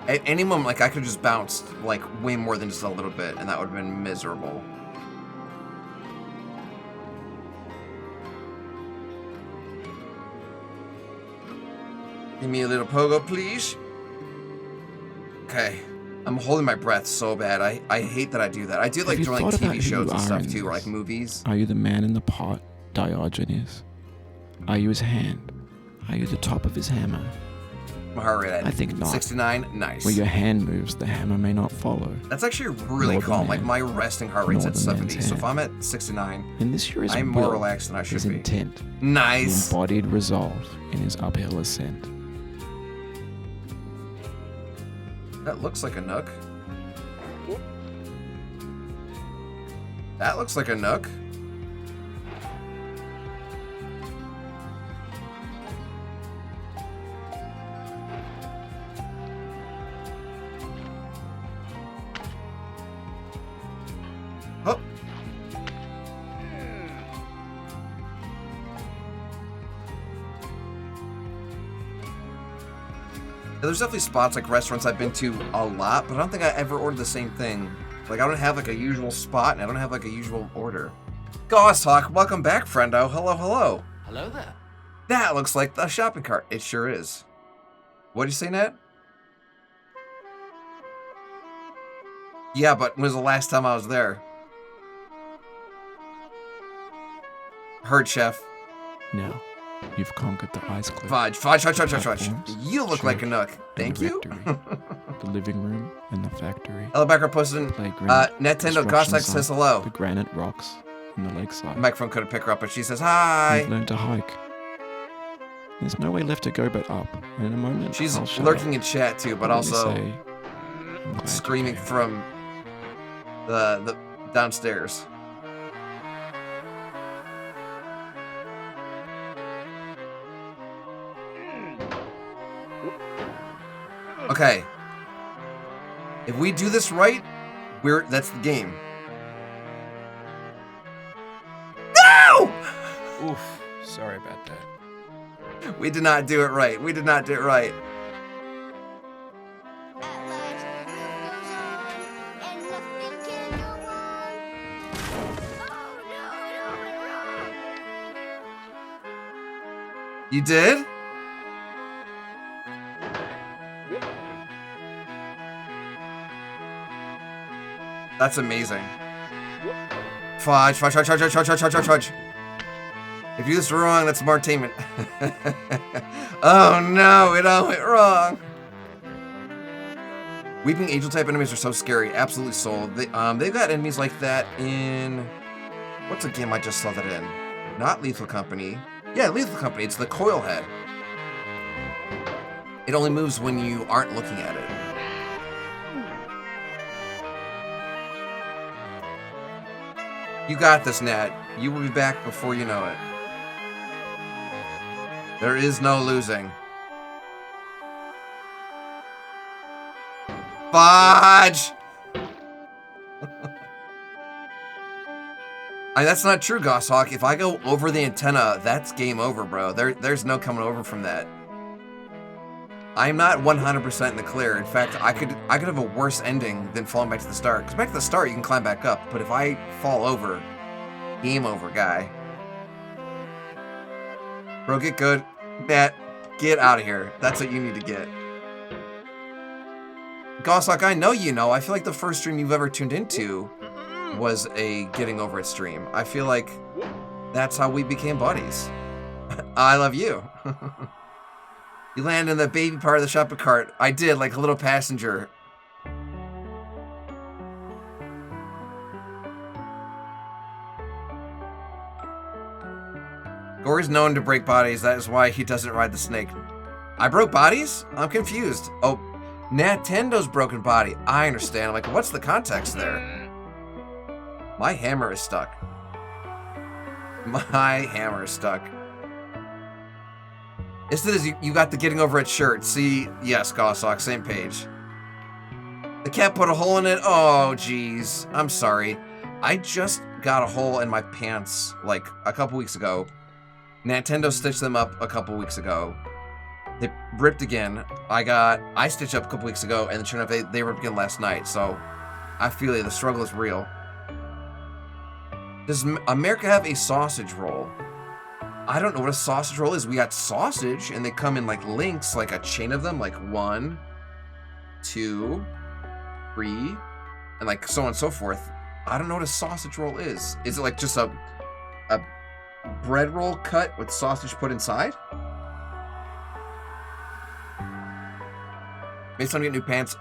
At any moment, like, I could just bounce, like, way more than just a little bit, and that would have been miserable. Give me a little pogo, please. Okay. I'm holding my breath so bad. I hate that I do that. I do like during like TV shows and stuff too, or like movies. Are you the man in the pot, Diogenes? Are you his hand? Are you the top of his hammer? my heart rate at? I think not. 69? Nice. Where your hand moves, the hammer may not follow. That's actually really calm. Like, my resting heart rate's at 70, so if I'm at 69, and this year I'm more relaxed than I should his be. Intent, nice. Embodied resolve in his uphill ascent. That looks like a nook. That looks like a nook. Oh. There's definitely spots like restaurants I've been to a lot, but I don't think I ever ordered the same thing. Like, I don't have like a usual spot, and I don't have like a usual order. Goshawk, welcome back, friendo. Hello, hello. Hello there. That looks like the shopping cart. It sure is. What'd you say, Nat? Yeah, but when was the last time I was there? Heard, chef. Now, you've conquered the ice cliff. Fudge. You look like a nook. Thank you. The living room and the factory. Hello, background person. Nintendo Goshawk says hello. The granite rocks and the lakeside. The microphone couldn't pick her up, but she says hi. You've learned to hike. There's no way left to go but up. And in a moment, she's I'll show lurking in chat too, but also say, screaming from the downstairs. Okay. If we do this right, that's the game. No! Oof. Sorry about that. We did not do it right. We did not do it right. You did? That's amazing. Fudge. If you do this wrong, that's more entertainment. Oh no, it all went wrong. Weeping Angel type enemies are so scary. Absolutely sold. They've got enemies like that in... What's a game I just saw that in? Not Lethal Company. Yeah, Lethal Company. It's the coil head. It only moves when you aren't looking at it. You got this, Nat. You will be back before you know it. There is no losing. Fudge! That's not true, Goshawk. If I go over the antenna, that's game over, bro. There's no coming over from that. I'm not 100% in the clear. In fact, I could have a worse ending than falling back to the start. Because back to the start, you can climb back up. But if I fall over, game over, guy. Bro, get good. Nat, get out of here. That's what you need to get. Goshawk, I know you know. I feel like the first stream you've ever tuned into was a getting over it stream. I feel like that's how we became buddies. I love you. You land in the baby part of the shopping cart. I did, like a little passenger. Gorey's known to break bodies. That is why he doesn't ride the snake. I broke bodies? I'm confused. Oh, Nintendo's broken body. I understand. I'm like, what's the context there? My hammer is stuck. My hammer is stuck. Yes, it is. You got the getting over it shirt. See, yes, Goshawk, same page. The cat put a hole in it. Oh, jeez. I'm sorry. I just got a hole in my pants like a couple weeks ago. Nintendo stitched them up a couple weeks ago. They ripped again. I stitched up a couple weeks ago, and it turned out they ripped again last night. So I feel the struggle is real. Does America have a sausage roll? I don't know what a sausage roll is. We got sausage, and they come in like links, like a chain of them, like 1, 2, 3, and like so on and so forth. I don't know what a sausage roll is. Is it like just a bread roll cut with sausage put inside? Maybe someone get new pants.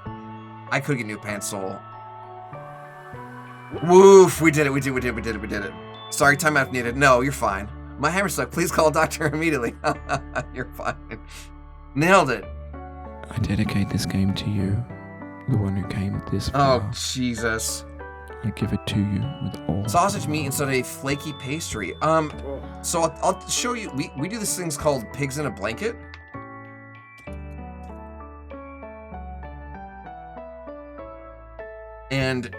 I could get new pants, Soul. Woof, we did it, we did it. Sorry, timeout needed. No, you're fine. My hammer stuck. Please call a doctor immediately. You're fine. Nailed it. I dedicate this game to you, the one who came this far. Oh, Jesus. I give it to you with all. Sausage meat instead of a flaky pastry. So I'll show you. We do these things called pigs in a blanket. And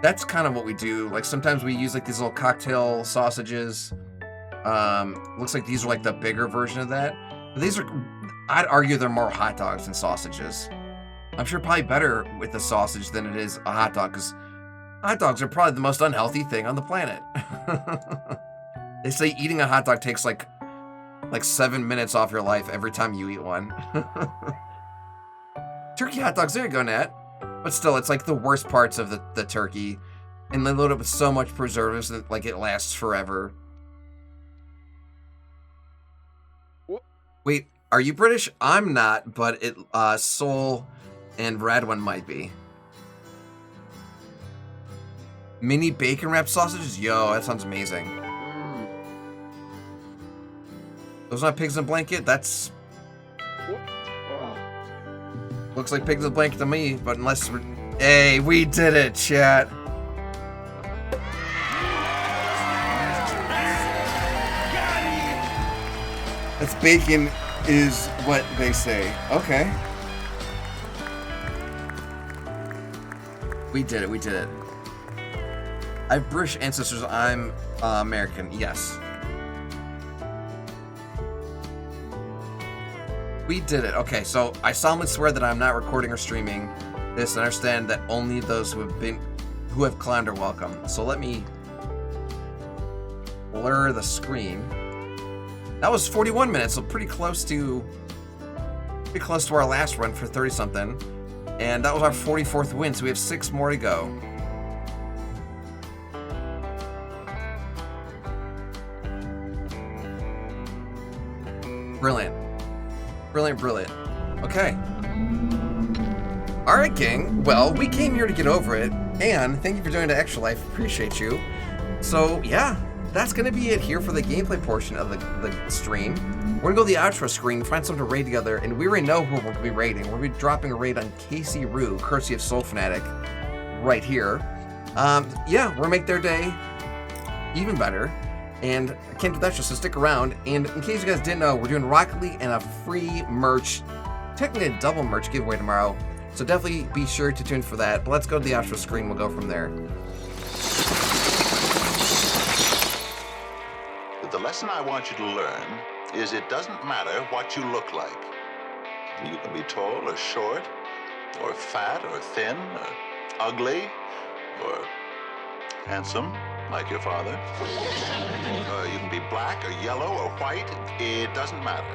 that's kind of what we do. Like sometimes we use like these little cocktail sausages. Looks like these are like the bigger version of that. But these are, I'd argue they're more hot dogs than sausages. I'm sure probably better with a sausage than it is a hot dog, because hot dogs are probably the most unhealthy thing on the planet. They say eating a hot dog takes like 7 minutes off your life every time you eat one. Turkey hot dogs, there you go, Nat. But still, it's like the worst parts of the turkey. And they load it with so much preservatives that like it lasts forever. Wait, are you British? I'm not, but Soul and Radwin might be. Mini bacon wrapped sausages? Yo, that sounds amazing. Those are not pigs in a blanket? That's... Looks like pigs in a blanket to me, but unless we're... Hey, we did it, chat. That's bacon is what they say. Okay. We did it, we did it. I have British ancestors. I'm American, yes. We did it. Okay, so I solemnly swear that I'm not recording or streaming this, and understand that only those who have climbed are welcome. So let me blur the screen. That was 41 minutes, so pretty close to our last run for 30-something. And that was our 44th win, so we have 6 more to go. Brilliant. Brilliant, brilliant. Okay. Alright, gang. Well, we came here to get over it, and thank you for joining the Extra Life. Appreciate you. So, yeah, that's going to be it here for the gameplay portion of the stream. We're going to go to the outro screen, find something to raid together, and we already know who we're going to be raiding. We're going to be dropping a raid on Casey Rue, courtesy of Soul Fanatic, right here. Yeah, we're going to make their day even better. And I can't do that, just so stick around. And in case you guys didn't know, we're doing Rocket League and a free merch, technically a double merch giveaway tomorrow. So definitely be sure to tune for that. But let's go to the outro screen, we'll go from there. The lesson I want you to learn is it doesn't matter what you look like. You can be tall or short, or fat or thin, or ugly, or handsome, like your father. You can be black or yellow or white. It doesn't matter.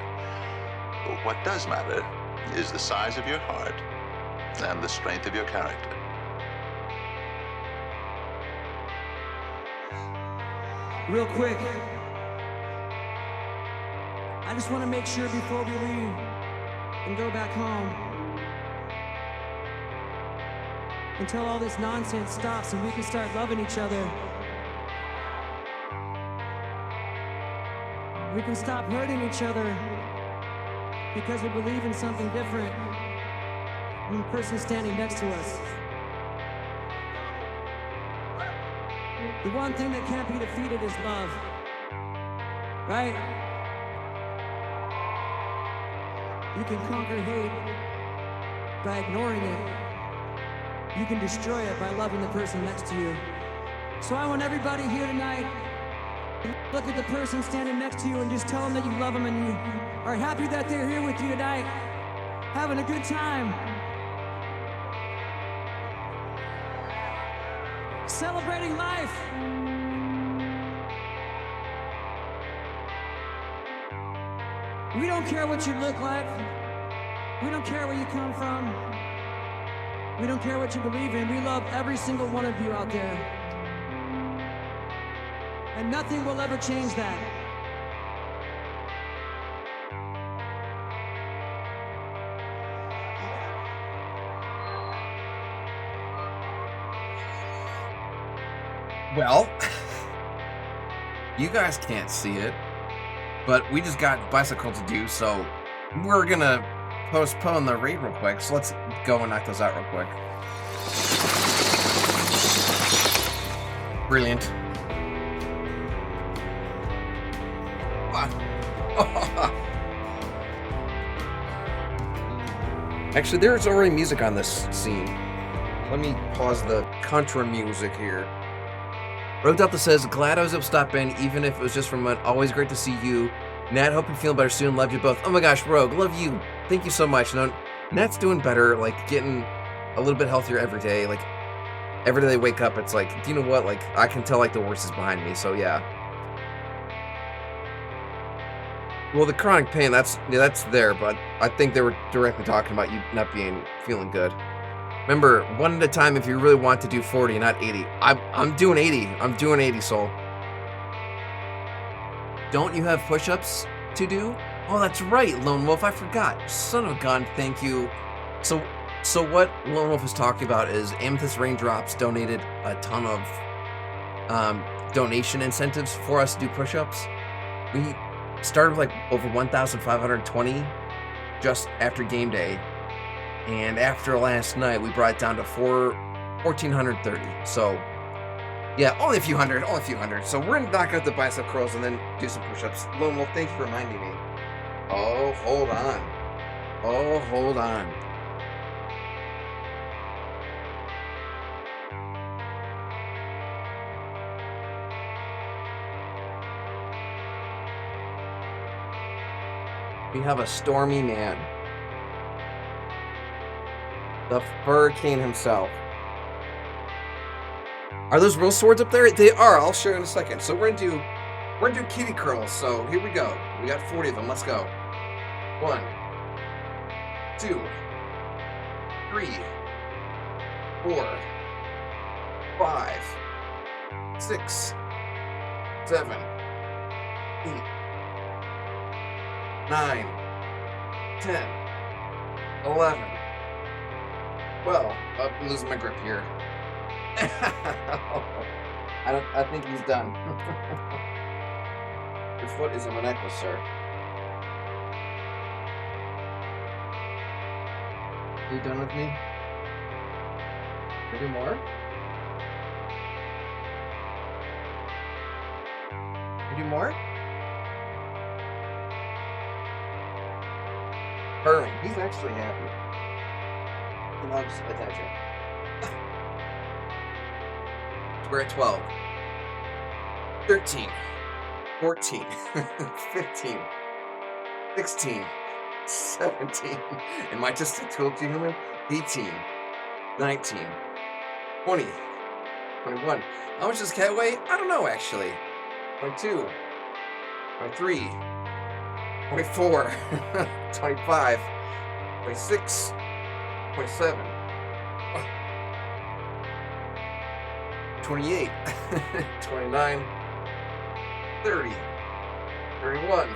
But what does matter is the size of your heart and the strength of your character. Real quick, I just want to make sure before we leave and go back home, until all this nonsense stops and we can start loving each other. We can stop hurting each other because we believe in something different than the person standing next to us. The one thing that can't be defeated is love, right? You can conquer hate by ignoring it. You can destroy it by loving the person next to you. So I want everybody here tonight, look at the person standing next to you and just tell them that you love them and you are happy that they're here with you tonight, having a good time. Celebrating life. We don't care what you look like. We don't care where you come from. We don't care what you believe in. We love every single one of you out there. And nothing will ever change that. Well, you guys can't see it, but we just got bicycle to do, so we're gonna postpone the raid real quick. So let's go and knock those out real quick. Brilliant. Actually, there's already music on this scene. Let me pause the contra music here. Rogue Delta says, glad I was able to stop in, even if it was just for a moment. Always great to see you. Nat, hope you're feeling better soon. Love you both. Oh my gosh, Rogue, love you. Thank you so much. No, Nat's doing better, like getting a little bit healthier every day. Like every day they wake up, it's like, do you know what? Like I can tell like the worst is behind me. So yeah. Well, the chronic pain, that's there, but I think they were directly talking about you not feeling good. Remember, 1 at a time if you really want to do 40, not 80. I'm doing 80. I'm doing 80, Soul. Don't you have push-ups to do? Oh, that's right, Lone Wolf. I forgot. Son of a gun. Thank you. So what Lone Wolf is talking about is Amethyst Raindrops donated a ton of donation incentives for us to do push-ups. We started with like over 1,520 just after game day. And after last night, we brought it down to 1,430. So, yeah, only a few hundred. So we're going to knock out the bicep curls and then do some push-ups. Lone Wolf, thanks for reminding me. Oh, hold on. We have a stormy man. The Hurricane himself. Are those real swords up there? They are. I'll show you in a second. So we're gonna do kitty curls. So here we go. We got 40 of them. Let's go. 1, 2, 3, 4, 5, 6, 7, 8, 9, 10, 11. Well, I'm losing my grip here. I think he's done. Your foot is in my necklace, sir. Are you done with me? Can I do more? Can I do more? Purring. He's actually happy. He loves attention. We're at 12. 13. 14. 15. 16. 17. Am I just a tool to human? 18. 19. 20. 21. How much does cat weigh? I don't know, actually. 22. 23. 24. 25. 26. 27, 28, 29, 30, 31,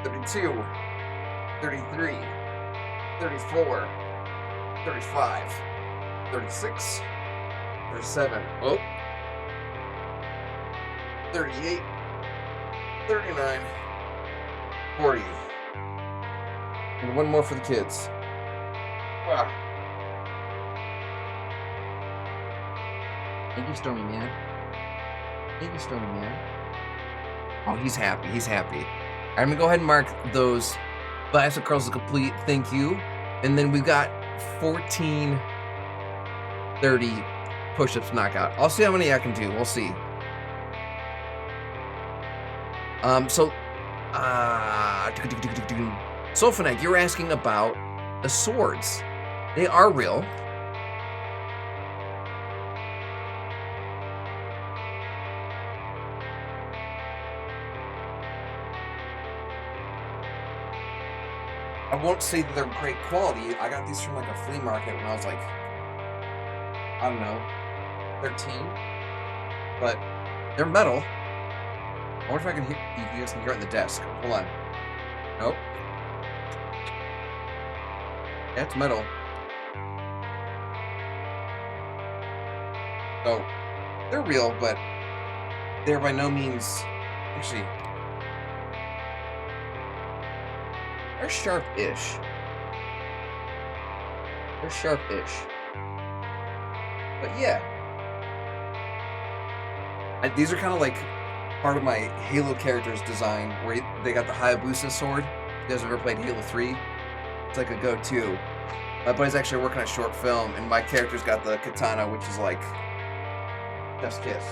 32, 33, 34, 35, 36, 37, 38, 39, 40, and one more for the kids. Thank you, Stormy Man. Thank you, Stormy Man. Oh, he's happy. He's happy. I'm going to go ahead and mark those bicep curls as complete. Thank you. And then we've got 1430 push-ups knockout. I'll see how many I can do. We'll see. Sulfanite, you're asking about the swords. They are real. I won't say that they're great quality. I got these from like a flea market when I was like, I don't know, 13. But they're metal. I wonder if I can hear, you guys can hear it on the desk. Hold on. Nope. Yeah, it's metal. So, They're real, but they're by no means... Actually... They're sharp-ish. They're sharp-ish. But yeah. These are kind of like part of my Halo characters design, where they got the Hayabusa sword. You guys ever played Halo 3? It's like a go-to. My buddy's actually working on a short film, and my character's got the katana, which is like Chef's Kiss.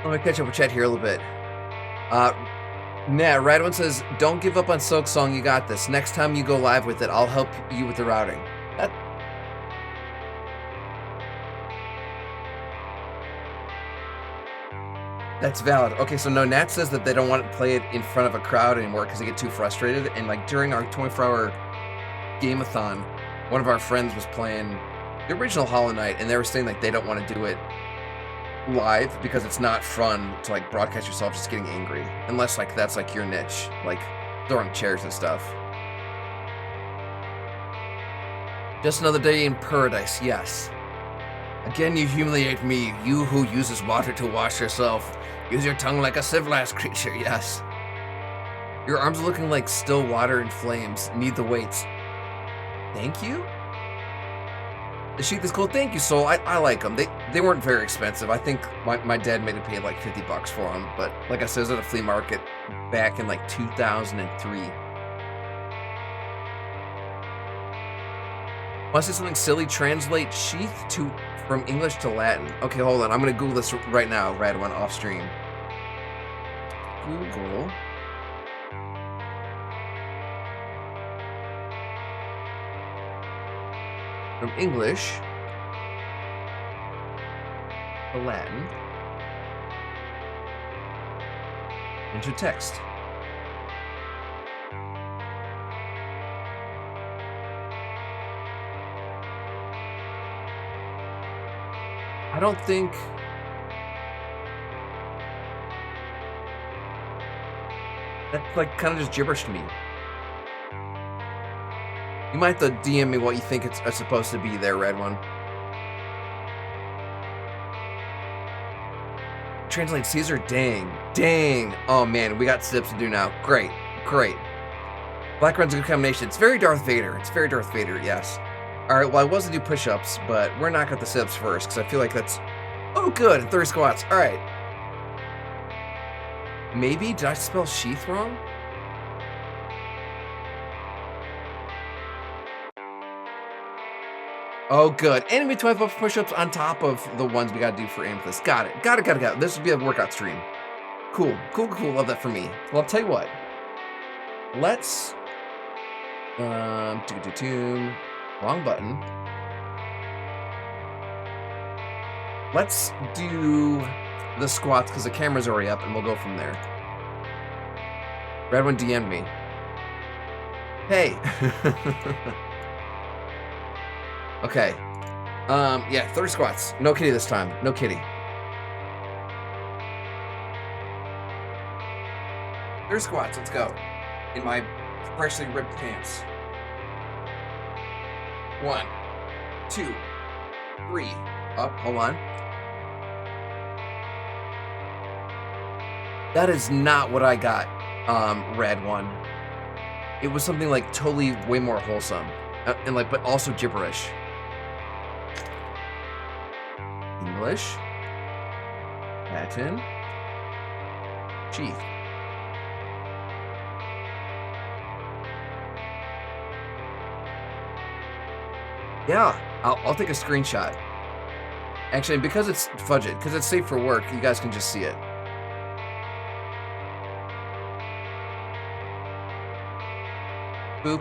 Let me catch up with chat here a little bit. Nah, Radwin says, don't give up on Silk Song, you got this. Next time you go live with it, I'll help you with the routing. That's valid. Okay, so no, Nat says that they don't want to play it in front of a crowd anymore because they get too frustrated. And like during our 24-hour game-a-thon, one of our friends was playing the original Hollow Knight, and they were saying like they don't want to do it live because it's not fun to like broadcast yourself just getting angry, unless like that's like your niche, like throwing chairs and stuff. Just another day in paradise, yes. Again, you humiliate me, you who uses water to wash yourself. Use your tongue like a civilized creature, yes. Your arms are looking like still water and flames. Need the weights. Thank you? The sheath is cool. Thank you, Soul. I like them. They weren't very expensive. I think my dad made it pay like $50 for them. But like I said, it was at a flea market back in like 2003. Want to say something silly? Translate sheath from English to Latin. Okay, hold on. I'm going to Google this right now, Radwin, off stream. Google. From English to Latin into text. I don't think that's like kind of just gibberish to me. You might have to DM me what you think it's supposed to be there, Red One. Translate Caesar, dang. Oh man, we got sips to do now. Great. Black Run's a good combination. It's very Darth Vader. Yes. Alright, well I was to do push-ups, but we're not got the sit-ups first, because I feel like that's... Oh, good, 30 squats. Alright. Maybe? Did I spell sheath wrong? Oh, good. And we 12 push-ups on top of the ones we gotta do for Amethyst. Got it. This would be a workout stream. Cool. Love that for me. Well, I'll tell you what. Let's... Wrong button. Let's do the squats because the camera's already up and we'll go from there. Red One DM'd me. Hey. Okay. Yeah, 30 squats. No kitty this time. No kitty. 30 squats. Let's go. In my freshly ripped pants. 1, 2, 3. Up, hold on. That is not what I got, Red One. It was something like totally way more wholesome. And like, but also gibberish. English. Latin. Sheath. Yeah, I'll take a screenshot. Actually, because it's fudge it, because it's safe for work, you guys can just see it. Boop.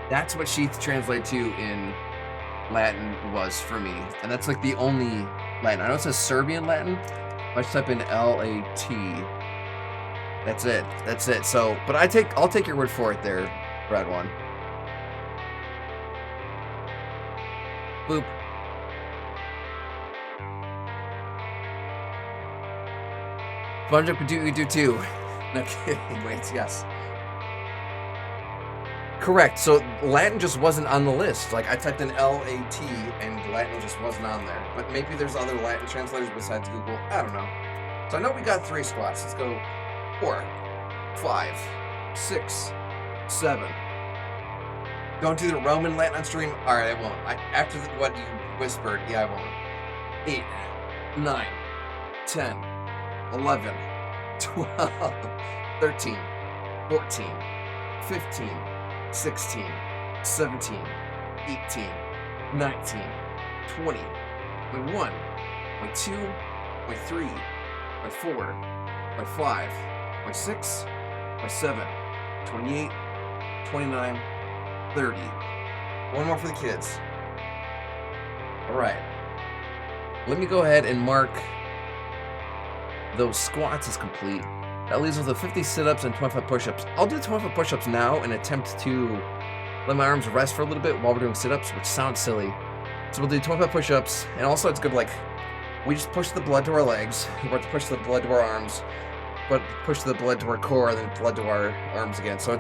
That's what sheath translate to in Latin was for me. And that's like the only Latin. I know it says Serbian Latin. If I just type in L-A-T, that's it. So, but I'll take your word for it there, Brad One. Boop. SpongeBob could do too. No kidding. Wait, yes. Correct. So Latin just wasn't on the list. Like I typed in LAT and Latin just wasn't on there. But maybe there's other Latin translators besides Google. I don't know. So I know we got 3 squats. Let's go 4, 5, 6, 7. Don't do the Roman Latin on stream. All right, I won't. After what you whispered, yeah, I won't. 8, 9, 10, 11, 12, 13, 14, 15, 16, 17, 18, 19, 20, 21, 22, 23, 24, 25, 26, 27, 28, 29, 30. One more for the kids. All right. Let me go ahead and mark those squats as complete. That leaves us with 50 sit-ups and 25 push-ups. I'll do 25 push-ups now and attempt to let my arms rest for a little bit while we're doing sit-ups, which sounds silly. So we'll do 25 push-ups, and also it's good, like, we just push the blood to our legs, we have to push the blood to our arms, but push the blood to our core, and then blood to our arms again. So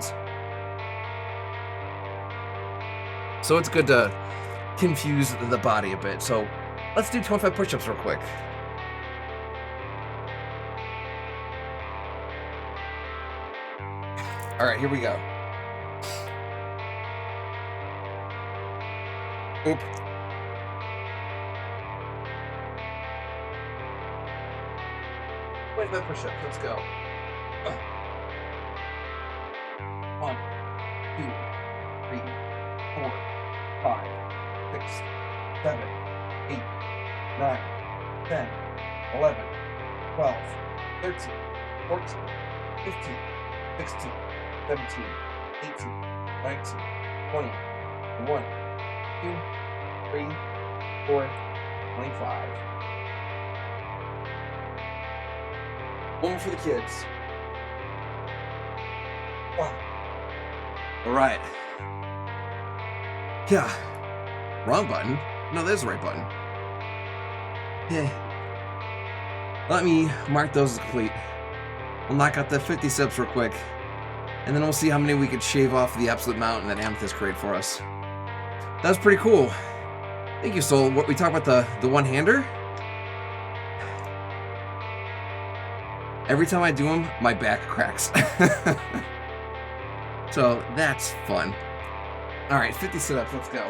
it's good to confuse the body a bit. So let's do 25 push-ups real quick. All right, here we go. Oop. Wait, push-ups. Let's go. 1, 2, 3, 4, 5, 6, 7, 8, 9, 10, 11, 12, 13, 14, 15, 16, 17, 18, 19, 20, 21, 2, 3, 4, 25. One more for the kids. Wow. All right. Yeah. Wrong button. No, there's the right button. Yeah. Let me mark those as complete. We'll knock out the 50 steps real quick. And then we'll see how many we could shave off the absolute mountain that Amethyst created for us. That was pretty cool. Thank you, Soul. What we talked about the one-hander? Every time I do them, my back cracks. So that's fun. All right, 50 sit-ups. Let's go.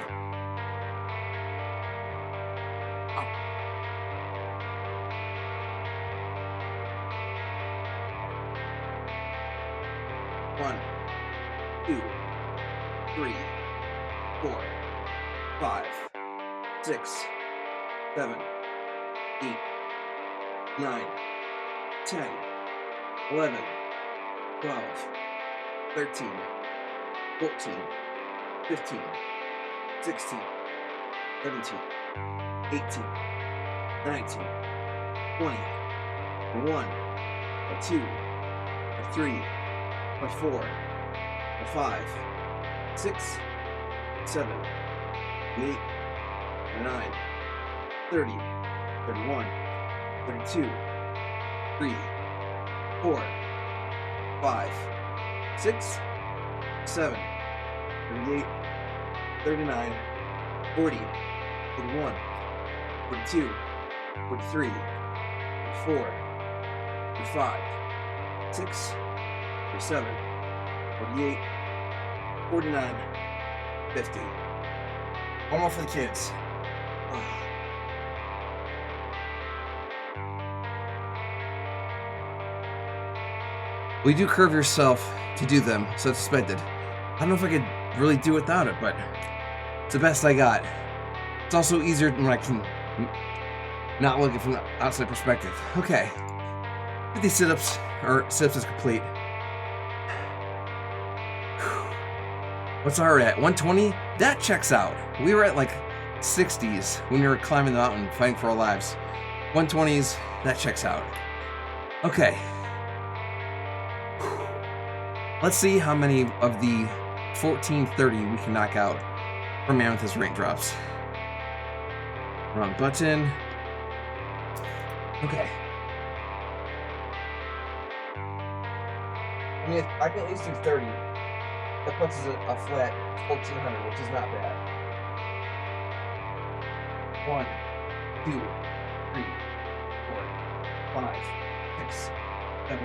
One, 2, 3, 4, 5, 6, 7, 8, 9, 10, 11, 12, 13, 14, 15, 16, 17, 18, 19, 20, 21, 2, 3, 4, 5, 6, 7, 8, 9, 30, 31, 32, 3, 4, 5, 6, 7, 38, 39, 40, 41, 42, 43, 44, 45, 6, 47, 48, 49, 50. One more for the kids. We do curve yourself to do them, so it's suspended. I don't know if I could really do without it, but it's the best I got. It's also easier when I can not look at it from the outside perspective. Okay. 50 sit-ups, or sit-ups is complete. What's our at? 120? That checks out. We were at like 60s when we were climbing the mountain, fighting for our lives. 120s, that checks out. Okay. Let's see how many of the 1430 we can knock out from Amethyst Raindrops. Wrong button. Okay. I mean, I can at least do 30. That puts us a flat 1,400, which is not bad. 1, 2, 3, 4, 5, 6, 7,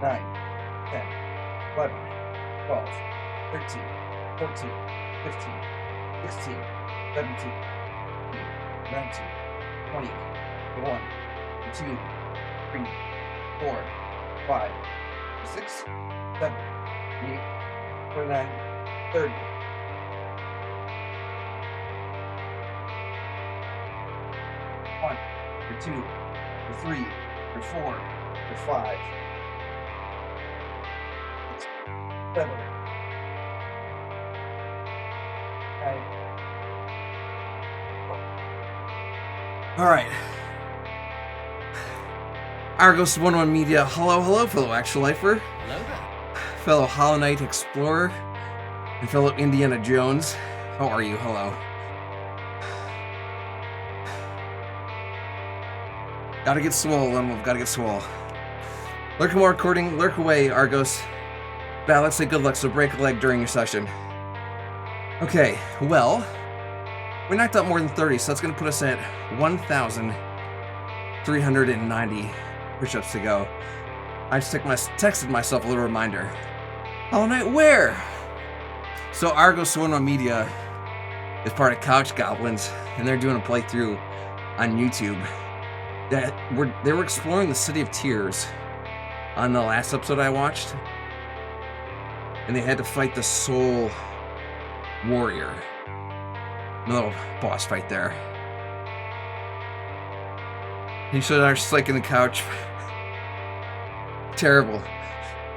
9, 10, 11, 12, 13, 14, 15, 16, 17, 19, 20, 21, 2, 3, 4, 5, 6, 7, 8, 29, 30. 1, 2, 3, 4, 5, 6, 7, 9. All right. Argos 101 Media. Hello, hello, fellow Actual Lifer. Hello there. Fellow Hollow Knight Explorer. And fellow Indiana Jones. How are you? Hello. Gotta get swole, Lemonwolf. Gotta get swole. Lurk more recording. Lurk away, Argos. But let's say good luck, so break a leg during your session. Okay, well, we knocked out more than 30, so that's going to put us at 1,390 push-ups to go. I just texted myself a little reminder. Hollow Knight, where? So Argos 101 Media is part of Couch Goblins, and they're doing a playthrough on YouTube. They were exploring the City of Tears on the last episode I watched, and they had to fight the Soul Warrior. A little boss fight there. He showed our like in the couch. Terrible.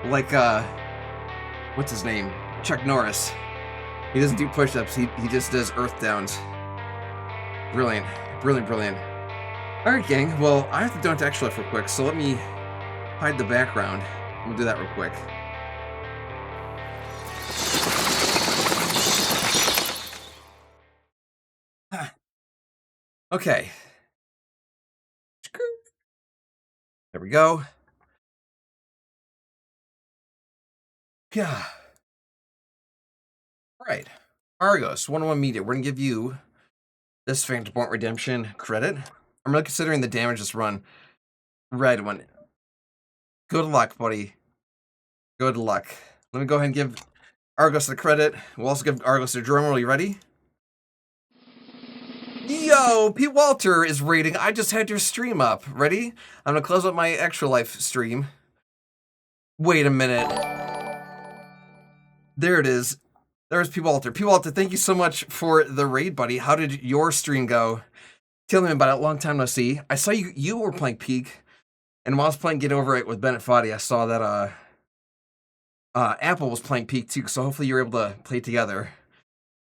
Like what's his name? Chuck Norris. He doesn't do push-ups, he just does earth downs. Brilliant. Brilliant, brilliant. Alright, gang. Well, I have to do it to Actual Life real quick, so let me hide the background. We'll do that real quick. Okay. There we go. Yeah. Alright. Argos 101 Media. We're gonna give you this Phantom Point Redemption credit. I'm really considering the damage this run. Red one. Good luck, buddy. Good luck. Let me go ahead and give Argos the credit. We'll also give Argos a drum roll. You ready? Yo, Pete Walter is rating. I just had your stream up. Ready? I'm gonna close up my Extra Life stream. Wait a minute. There it is. There's Pete Walter. Pete Walter, thank you so much for the raid, buddy. How did your stream go? Tell me about it. Long time no see. I saw you were playing Peak, and while I was playing Get Over It with Bennett Foddy, I saw that Apple was playing Peak too, so hopefully you were able to play together.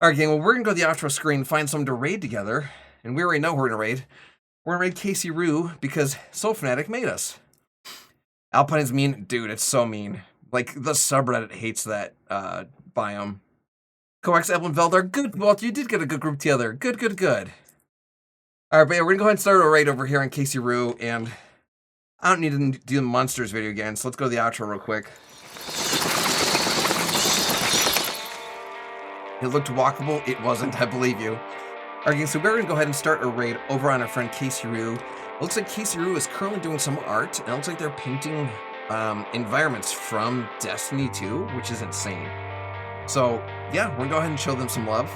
Alright, gang, well, we're going to go to the outro screen and find someone to raid together. And we already know who we're going to raid. We're going to raid Casey Rue because Soul Fanatic made us. Alpine is mean. Dude, it's so mean. Like, the subreddit hates that biome. Coax, Evelyn Veldar. Good, Walter, you did get a good group together. Good, good, good. Alright, but yeah, we're going to go ahead and start a raid over here on Casey Rue. And I don't need to do the Monsters video again, so let's go to the outro real quick. It looked walkable. It wasn't, I believe you. Alright, so we're going to go ahead and start a raid over on our friend Casey Rue. It looks like Casey Rue is currently doing some art, and it looks like they're painting environments from Destiny 2, which is insane. So, yeah, we're going to go ahead and show them some love.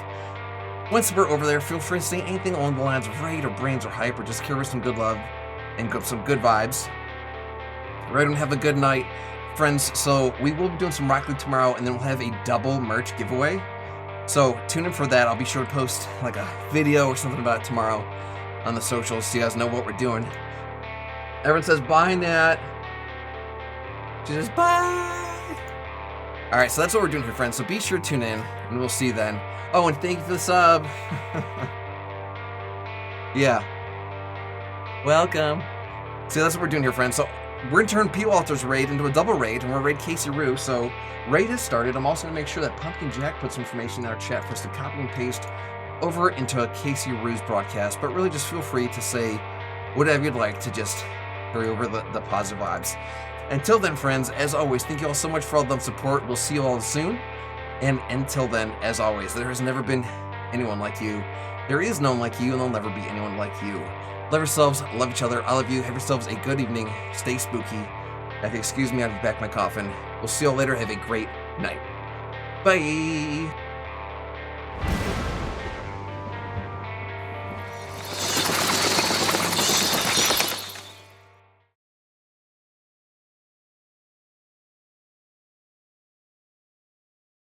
Once we're over there, feel free to say anything along the lines of raid or brains or hype, or just carry some good love and some good vibes. Right, and have a good night, friends. So, we will be doing some Rocket League tomorrow, and then we'll have a double merch giveaway. So tune in for that. I'll be sure to post like a video or something about it tomorrow on the socials so you guys know what we're doing. Everyone says bye, Nat. She says bye. Alright, so that's what we're doing here, friends. So be sure to tune in and we'll see you then. Oh, and thank you for the sub. Yeah. Welcome. See, that's what we're doing here, friends. So we're going to turn P. Walter's raid into a double raid, and we're going to raid Casey Rue. So raid has started. I'm also going to make sure that Pumpkin Jack puts information in our chat for us to copy and paste over into Casey Rue's broadcast. But really just feel free to say whatever you'd like to just carry over the positive vibes. Until then, friends, as always, thank you all so much for all the support. We'll see you all soon. And until then, as always, there has never been anyone like you. There is no one like you, and there'll never be anyone like you. Love yourselves, love each other. I love you. Have yourselves a good evening. Stay spooky. If you excuse me, I'll be back in my coffin. We'll see you all later. Have a great night. Bye.